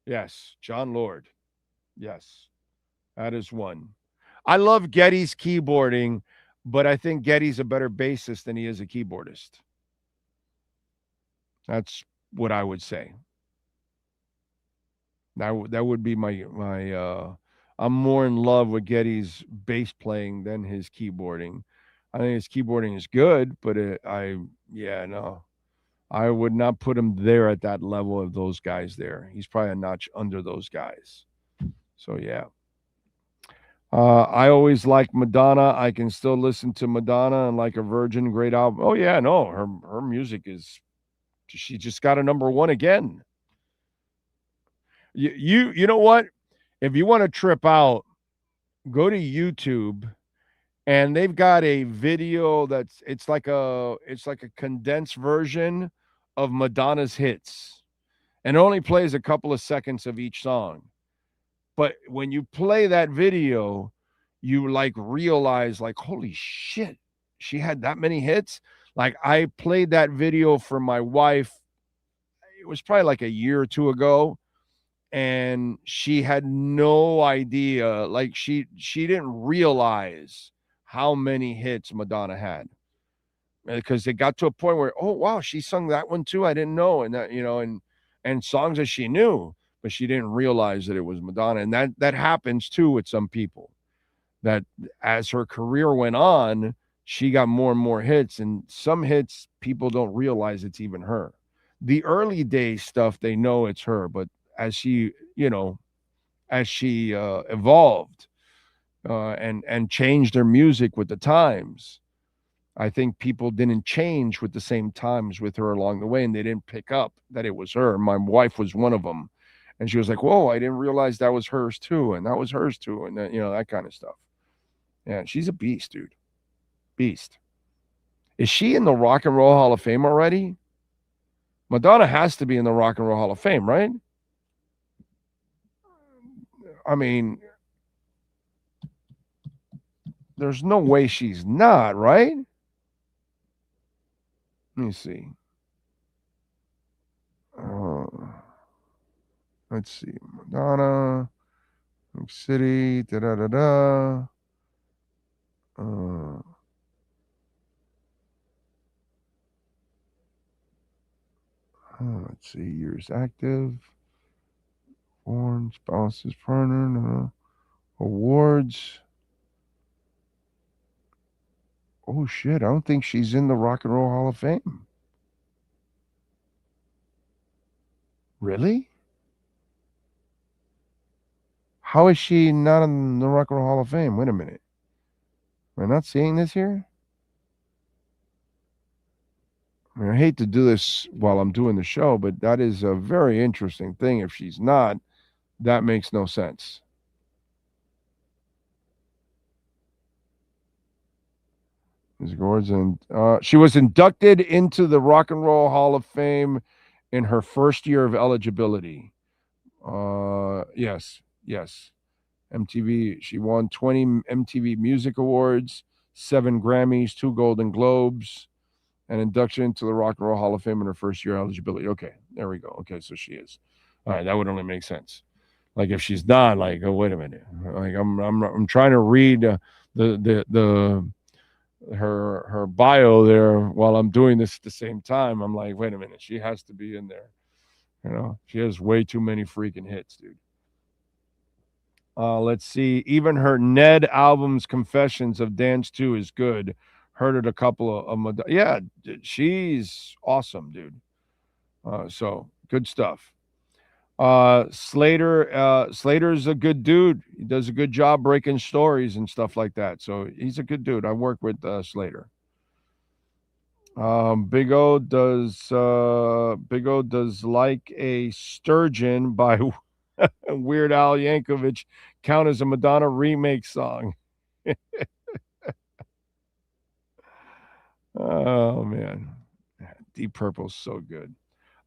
Yes, John Lord. Yes, that is one. I love Geddy's keyboarding, but I think Geddy's a better bassist than he is a keyboardist. That's what I would say. That would be my I'm more in love with Geddy's bass playing than his keyboarding. I think his keyboarding is good, but I would not put him there at that level of those guys there. He's probably a notch under those guys. So, yeah. I always like Madonna. I can still listen to Madonna and Like a Virgin, great album. Oh, yeah, no, her music is, she just got a #1 again. You know what? If you want to trip out, go to YouTube, and they've got a video it's like a condensed version of Madonna's hits, and it only plays a couple of seconds of each song. But when you play that video, you like realize, like, holy shit, she had that many hits. Like, I played that video for my wife. It was probably like a year or two ago, and she had no idea. Like, she didn't realize how many hits Madonna had, because it got to a point where, oh wow, she sung that one too. I didn't know, and that, and songs that she knew, but she didn't realize that it was Madonna. And that happens too with some people, that as her career went on, she got more and more hits, and some hits people don't realize it's even her. The early day stuff, they know it's her, but as she evolved and changed her music with the times, I think people didn't change with the same times with her along the way, and they didn't pick up that it was her. My wife was one of them. And she was like, whoa, I didn't realize that was hers too. And that was hers too. And that kind of stuff. Yeah, she's a beast, dude. Beast. Is she in the Rock and Roll Hall of Fame already? Madonna has to be in the Rock and Roll Hall of Fame, right? I mean, there's no way she's not, right? Let me see. Let's see. Madonna, New York City, da-da-da-da. Let's see. Years active. Foreign spouses, partner, no. Awards. Oh, shit. I don't think she's in the Rock and Roll Hall of Fame. Really? How is she not in the Rock and Roll Hall of Fame? Wait a minute. Am I not seeing this here? I mean, I hate to do this while I'm doing the show, but that is a very interesting thing. If she's not, that makes no sense. She was inducted into the Rock and Roll Hall of Fame in her first year of eligibility. Yes. MTV. She won 20 MTV Music Awards, 7 Grammys, 2 Golden Globes, and induction into the Rock and Roll Hall of Fame in her first year of eligibility. Okay, there we go. Okay, so she is. All right, that would only make sense. Like if she's not, like, oh, wait a minute. Like I'm trying to read her bio there while I'm doing this at the same time. I'm like, wait a minute, she has to be in there. You know, she has way too many freaking hits, dude. Let's see. Even her Ned album's Confessions of Dance 2 is good. Heard it a couple of yeah, she's awesome, dude. So good stuff. Slater's a good dude. He does a good job breaking stories and stuff like that. So he's a good dude. I work with Slater. Big O does Like a Sturgeon by Weird Al Yankovic count as a Madonna remake song. Oh man, Deep Purple's so good.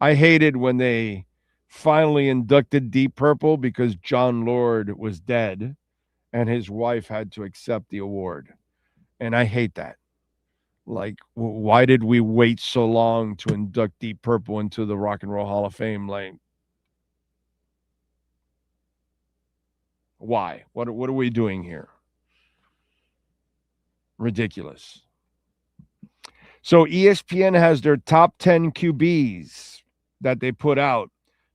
I hated when they finally inducted Deep Purple because John Lord was dead and his wife had to accept the award. And I hate that. Like, why did we wait so long to induct Deep Purple into the Rock and Roll Hall of Fame? Like, why? What are we doing here? Ridiculous. So ESPN has their top 10 QBs that they put out.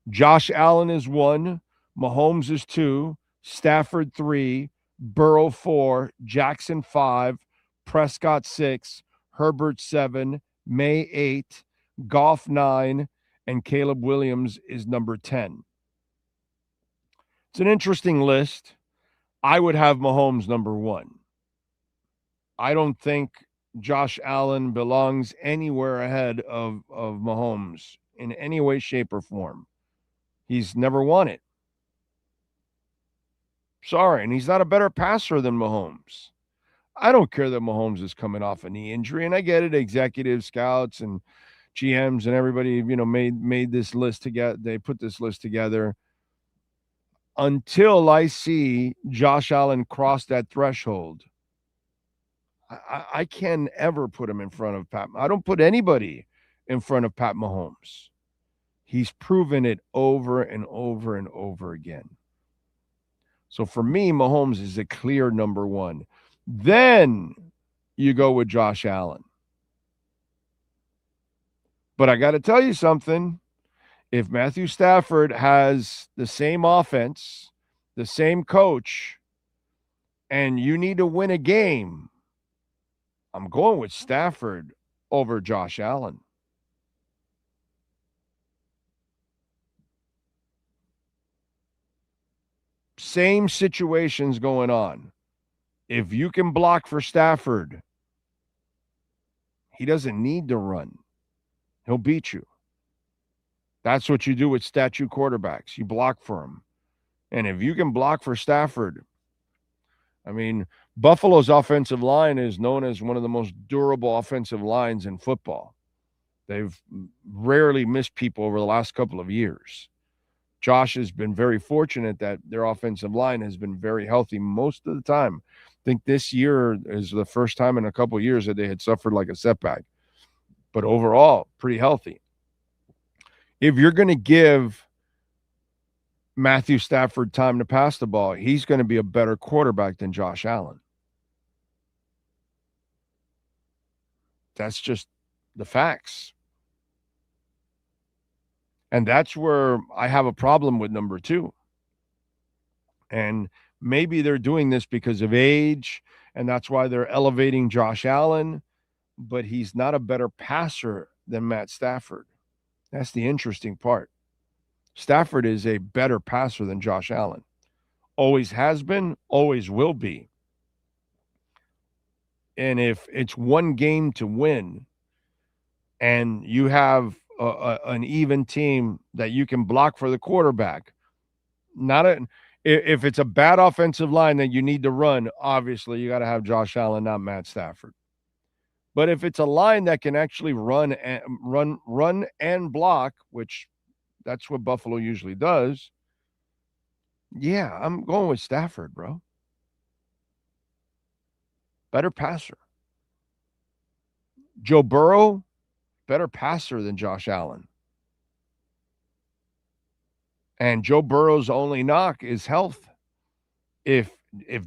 Josh Allen is 1, Mahomes is 2, Stafford 3, Burrow 4, Jackson 5, Prescott 6, Herbert 7, May 8, Goff 9, and Caleb Williams is number 10. It's an interesting list. I would have Mahomes number 1. I don't think Josh Allen belongs anywhere ahead of Mahomes in any way, shape, or form. He's never won it. Sorry, and he's not a better passer than Mahomes. I don't care that Mahomes is coming off a knee injury, and I get it. Executive scouts and GMs and everybody, made this list together. They put this list together. Until I see Josh Allen cross that threshold, I can't ever put him in front of Pat. I don't put anybody in front of Pat Mahomes. He's proven it over and over and over again. So for me, Mahomes is a clear number 1. Then you go with Josh Allen. But I got to tell you something. If Matthew Stafford has the same offense, the same coach, and you need to win a game, I'm going with Stafford over Josh Allen. Same situations going on. If you can block for Stafford, he doesn't need to run. He'll beat you. That's what you do with statue quarterbacks. You block for him. And if you can block for Stafford, I mean, Buffalo's offensive line is known as one of the most durable offensive lines in football. They've rarely missed people over the last couple of years. Josh has been very fortunate that their offensive line has been very healthy most of the time. I think this year is the first time in a couple of years that they had suffered like a setback. But overall, pretty healthy. If you're going to give Matthew Stafford time to pass the ball, he's going to be a better quarterback than Josh Allen. That's just the facts. And that's where I have a problem with number 2. And maybe they're doing this because of age, and that's why they're elevating Josh Allen, but he's not a better passer than Matt Stafford. That's the interesting part. Stafford is a better passer than Josh Allen. Always has been, always will be. And if it's one game to win and you have an even team that you can block for the quarterback, if it's a bad offensive line that you need to run, obviously you got to have Josh Allen, not Matt Stafford. But if it's a line that can actually run and block, which that's what Buffalo usually does, yeah, I'm going with Stafford, bro. Better passer. Joe Burrow, better passer than Josh Allen. And Joe Burrow's only knock is health. If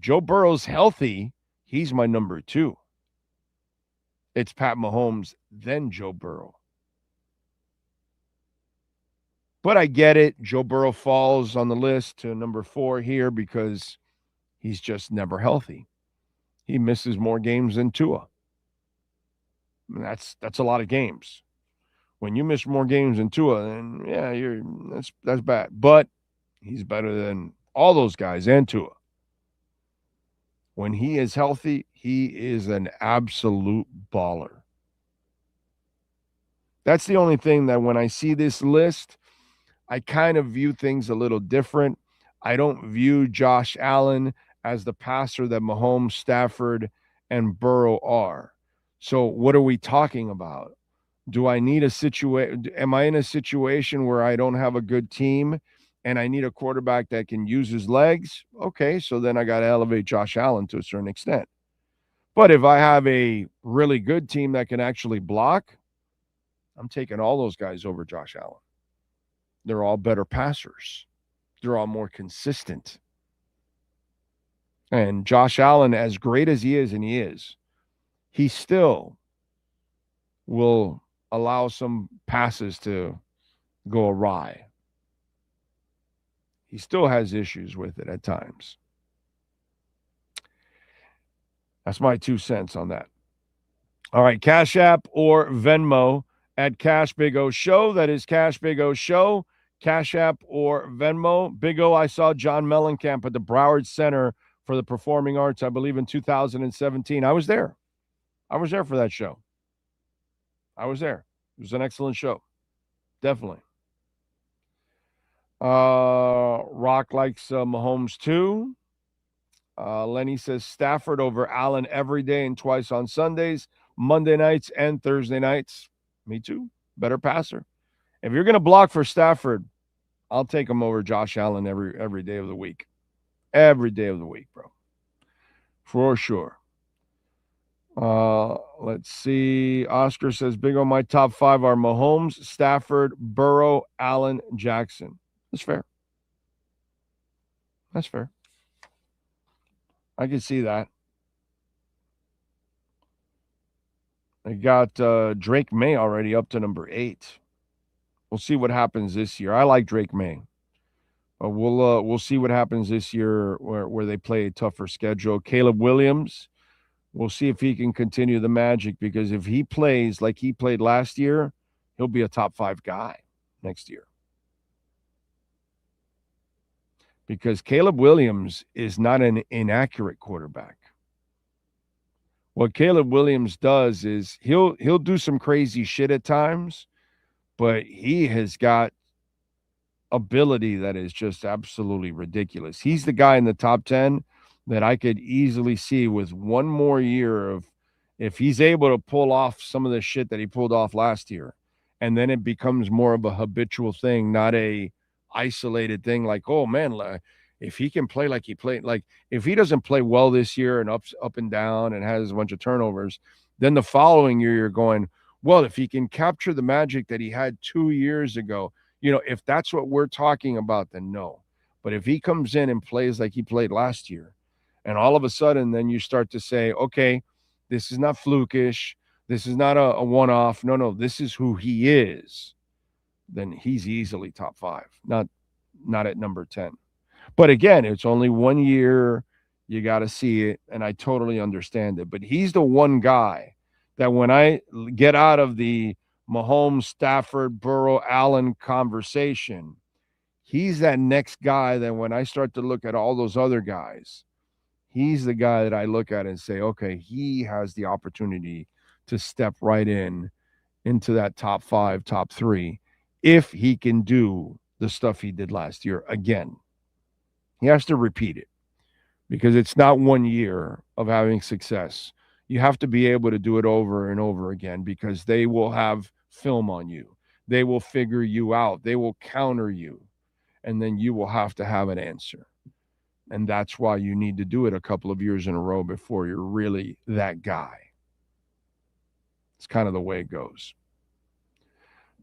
Joe Burrow's healthy, he's my number 2. It's Pat Mahomes, then Joe Burrow. But I get it. Joe Burrow falls on the list to number 4 here because he's just never healthy. He misses more games than Tua. And that's a lot of games. When you miss more games than Tua, then yeah, that's bad. But he's better than all those guys and Tua. When he is healthy, he is an absolute baller. That's the only thing that when I see this list, I kind of view things a little different. I don't view Josh Allen as the passer that Mahomes, Stafford, and Burrow are. So what are we talking about? Do I need am I in a situation where I don't have a good team and I need a quarterback that can use his legs? Okay, so then I got to elevate Josh Allen to a certain extent. But if I have a really good team that can actually block, I'm taking all those guys over Josh Allen. They're all better passers. They're all more consistent. And Josh Allen, as great as he is, and he still will allow some passes to go awry. He still has issues with it at times. That's my 2 cents on that. All right, Cash App or Venmo at Cash Big O Show. That is Cash Big O Show. Cash App or Venmo. Big O, I saw John Mellencamp at the Broward Center for the Performing Arts, I believe in 2017. I was there. I was there for that show. I was there. It was an excellent show. Definitely. Rock likes Mahomes too. Lenny says Stafford over Allen every day and twice on Sundays, Monday nights and Thursday nights. Me too. Better passer. If you're going to block for Stafford, I'll take him over Josh Allen every day of the week. Every day of the week, bro. For sure. Let's see. Oscar says, Big O, my top 5 are Mahomes, Stafford, Burrow, Allen, Jackson. That's fair. That's fair. I can see that. I got Drake May already up to number 8. We'll see what happens this year. I like Drake May. We'll see what happens this year where they play a tougher schedule. Caleb Williams, we'll see if he can continue the magic, because if he plays like he played last year, he'll be a top 5 guy next year. Because Caleb Williams is not an inaccurate quarterback. What Caleb Williams does is he'll do some crazy shit at times, but he has got ability that is just absolutely ridiculous. He's the guy in the top 10 that I could easily see with one more year of, if he's able to pull off some of the shit that he pulled off last year, and then it becomes more of a habitual thing, not a isolated thing like, oh man, if he can play like he played, like if he doesn't play well this year and up and down and has a bunch of turnovers, then the following year you're going, well, if he can capture the magic that he had 2 years ago, if that's what we're talking about, then no. But if he comes in and plays like he played last year, and all of a sudden then you start to say, okay, this is not flukish, this is not a one-off, no, this is who he is, then he's easily top 5, not at number 10. But again, it's only 1 year. You got to see it, and I totally understand it. But he's the one guy that when I get out of the Mahomes, Stafford, Burrow, Allen conversation, he's that next guy that when I start to look at all those other guys, he's the guy that I look at and say, okay, he has the opportunity to step right into that top 5, top 3, if he can do the stuff he did last year again. He has to repeat it, because it's not 1 year of having success. You have to be able to do it over and over again because they will have film on you. They will figure you out. They will counter you. And then you will have to have an answer. And that's why you need to do it a couple of years in a row before you're really that guy. It's kind of the way it goes.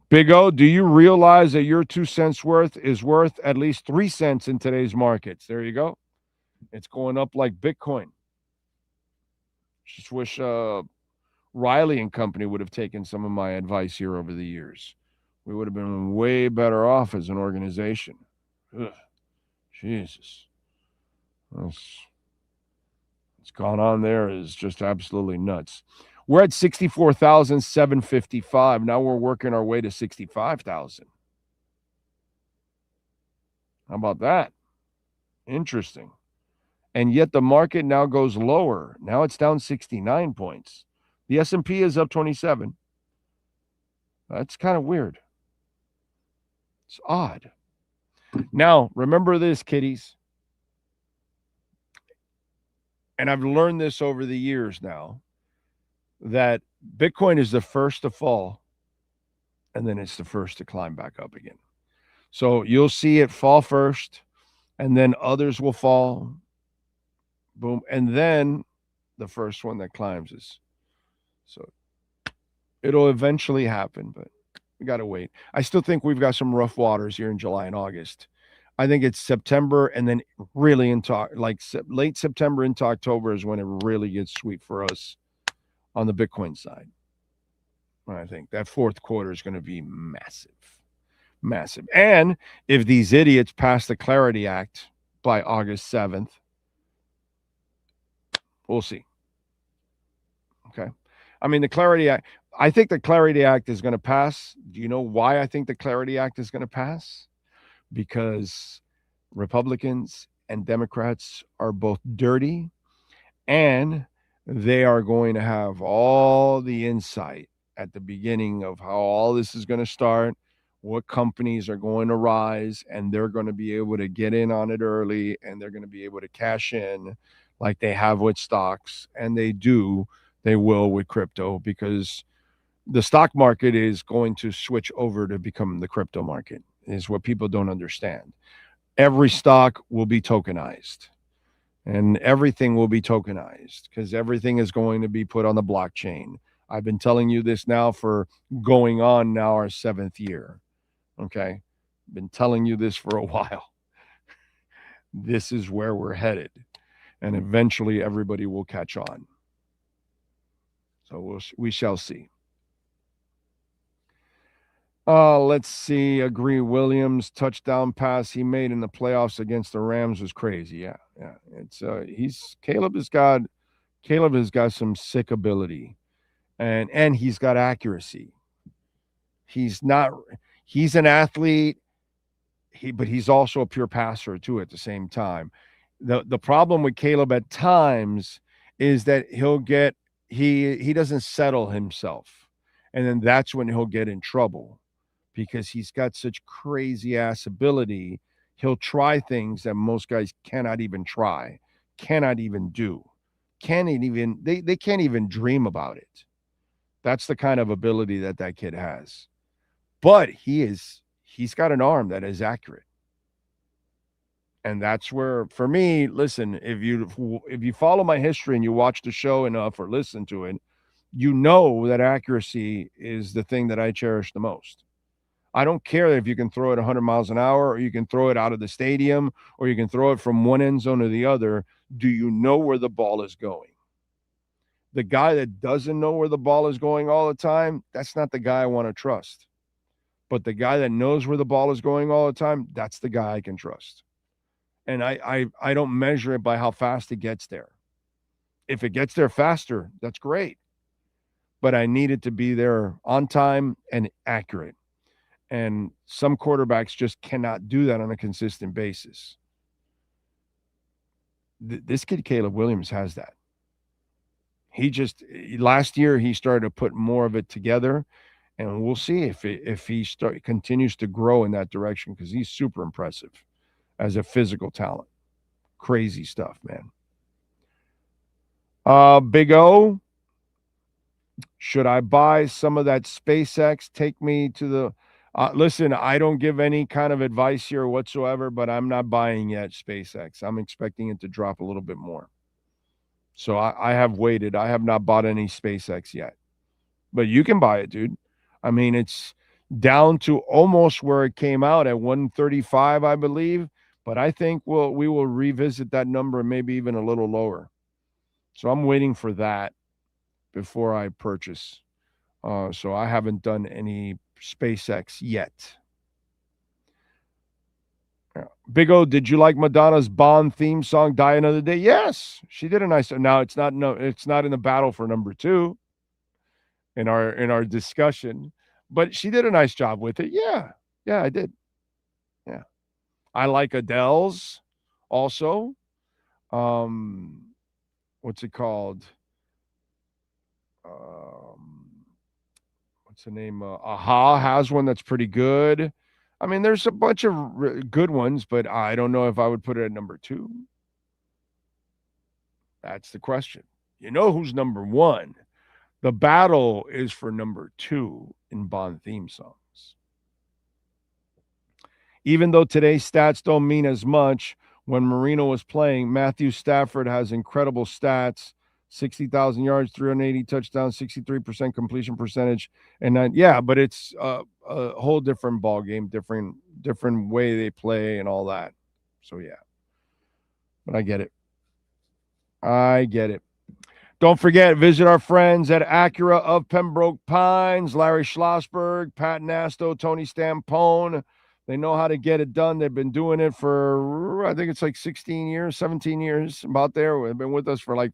Big O, do you realize that your 2 cents worth is worth at least 3 cents in today's markets? There you go. It's going up like Bitcoin. Just wish Riley and company would have taken some of my advice here over the years. We would have been way better off as an organization. Ugh, Jesus. What's gone on there is just absolutely nuts. We're at 64,755. Now we're working our way to 65,000. How about that? Interesting. And yet the market now goes lower. Now it's down 69 points. The S&P is up 27. That's kind of weird. It's odd. Now, remember this, kiddies. And I've learned this over the years now, that Bitcoin is the first to fall, and then it's the first to climb back up again. So you'll see it fall first, and then others will fall. Boom. And then the first one that climbs is. So it'll eventually happen, but we got to wait. I still think we've got some rough waters here in July and August. I think it's September, and then really into late September into October is when it really gets sweet for us on the Bitcoin side. I think that fourth quarter is going to be massive, massive. And if these idiots pass the Clarity Act by August 7th, we'll see. Okay. I mean, the Clarity Act, I think the Clarity Act is going to pass. Do you know why I think the Clarity Act is going to pass? Because Republicans and Democrats are both dirty, and they are going to have all the insight at the beginning of how all this is going to start, what companies are going to rise, and they're going to be able to get in on it early, and they're going to be able to cash in like they have with stocks, and they will with crypto, because the stock market is going to switch over to become the crypto market, is what people don't understand. Every stock will be tokenized, and everything will be tokenized because everything is going to be put on the blockchain. I've been telling you this now for going on now our 7th year. Okay. Been telling you this for a while. This is where we're headed, and eventually everybody will catch on. So we shall see. Let's see. Agree. Williams touchdown pass he made in the playoffs against the Rams was crazy. Yeah. It's Caleb has got some sick ability, and he's got accuracy. He's an athlete, but he's also a pure passer too at the same time. The problem with Caleb at times is that he doesn't settle himself, and then that's when he'll get in trouble. Because he's got such crazy ass ability, he'll try things that most guys cannot even try, cannot even do, they can't even dream about it. That's the kind of ability that kid has. But he's got an arm that is accurate. And that's where, for me, listen, if you follow my history and you watch the show enough or listen to it, you know that accuracy is the thing that I cherish the most. I don't care if you can throw it 100 miles an hour, or you can throw it out of the stadium, or you can throw it from one end zone to the other. Do you know where the ball is going? The guy that doesn't know where the ball is going all the time, that's not the guy I want to trust. But the guy that knows where the ball is going all the time, that's the guy I can trust. And I don't measure it by how fast it gets there. If it gets there faster, that's great. But I need it to be there on time and accurate. And some quarterbacks just cannot do that on a consistent basis. This kid, Caleb Williams, has that. Last year, he started to put more of it together, and we'll see if he continues to grow in that direction, because he's super impressive as a physical talent. Crazy stuff, man. Big O, Should I buy some of that SpaceX? Take me to the listen, I don't give any kind of advice here whatsoever, but I'm not buying yet SpaceX. I'm expecting it to drop a little bit more. So I have waited. I have not bought any SpaceX yet. But you can buy it, dude. I mean, it's down to almost where it came out at 135, I believe. But I think we will revisit that number, maybe even a little lower. So I'm waiting for that before I purchase. So I haven't done any SpaceX yet. Big O, did you like Madonna's Bond theme song, Die Another Day? Yes, she did a nice. Now it's not in the battle for number 2 in our discussion, but she did a nice job with it. Yeah, I did. Yeah, I like Adele's also. What's it called? What's the name? Aha has one that's pretty good. I mean, there's a bunch of good ones, but I don't know if I would put it at number 2. That's the question. You know who's number 1? The battle is for number 2 in Bond theme songs. Even though today's stats don't mean as much, when Marino was playing, Matthew Stafford has incredible stats. 60,000 yards, 380 touchdowns, 63% completion percentage. And then, but it's a whole different ball game, different way they play and all that. So, yeah. But I get it. Don't forget, visit our friends at Acura of Pembroke Pines, Larry Schlossberg, Pat Nasto, Tony Stampone. They know how to get it done. They've been doing it for, I think it's like 16 years, 17 years, about there. They've been with us for like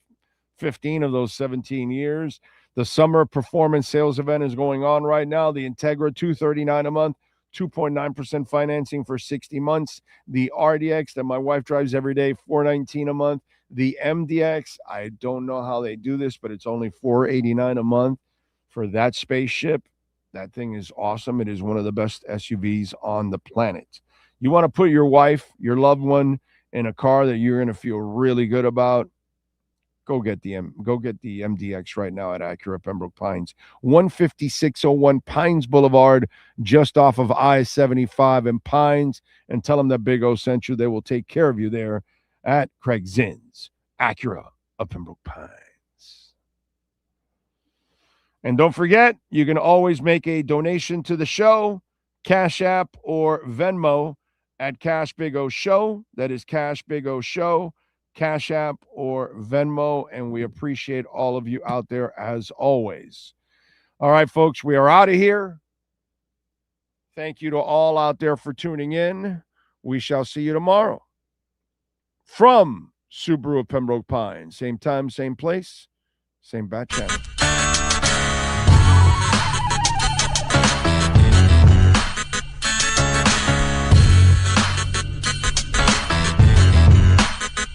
15 of those 17 years. The summer performance sales event is going on right now. The Integra, $239 a month, 2.9% financing for 60 months. The RDX that my wife drives every day, $419 a month. The MDX, I don't know how they do this, but it's only $489 a month for that spaceship. That thing is awesome. It is one of the best SUVs on the planet. You want to put your wife, your loved one, in a car that you're going to feel really good about, go get the MDX right now at Acura Pembroke Pines. 15601 Pines Boulevard, just off of I-75 in Pines. And tell them that Big O sent you. They will take care of you there at Craig Zinn's Acura of Pembroke Pines. And don't forget, you can always make a donation to the show, Cash App or Venmo at Cash Big O Show. That is Cash Big O Show. Cash App or Venmo, and we appreciate all of you out there as always. All right, folks, we are out of here. Thank you to all out there for tuning in. We shall see you tomorrow from Subaru of Pembroke Pines. Same time, same place, same bat channel.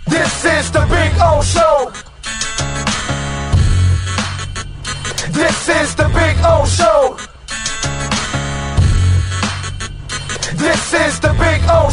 This is the Big O Show. This is the Big O Show. This is the Big O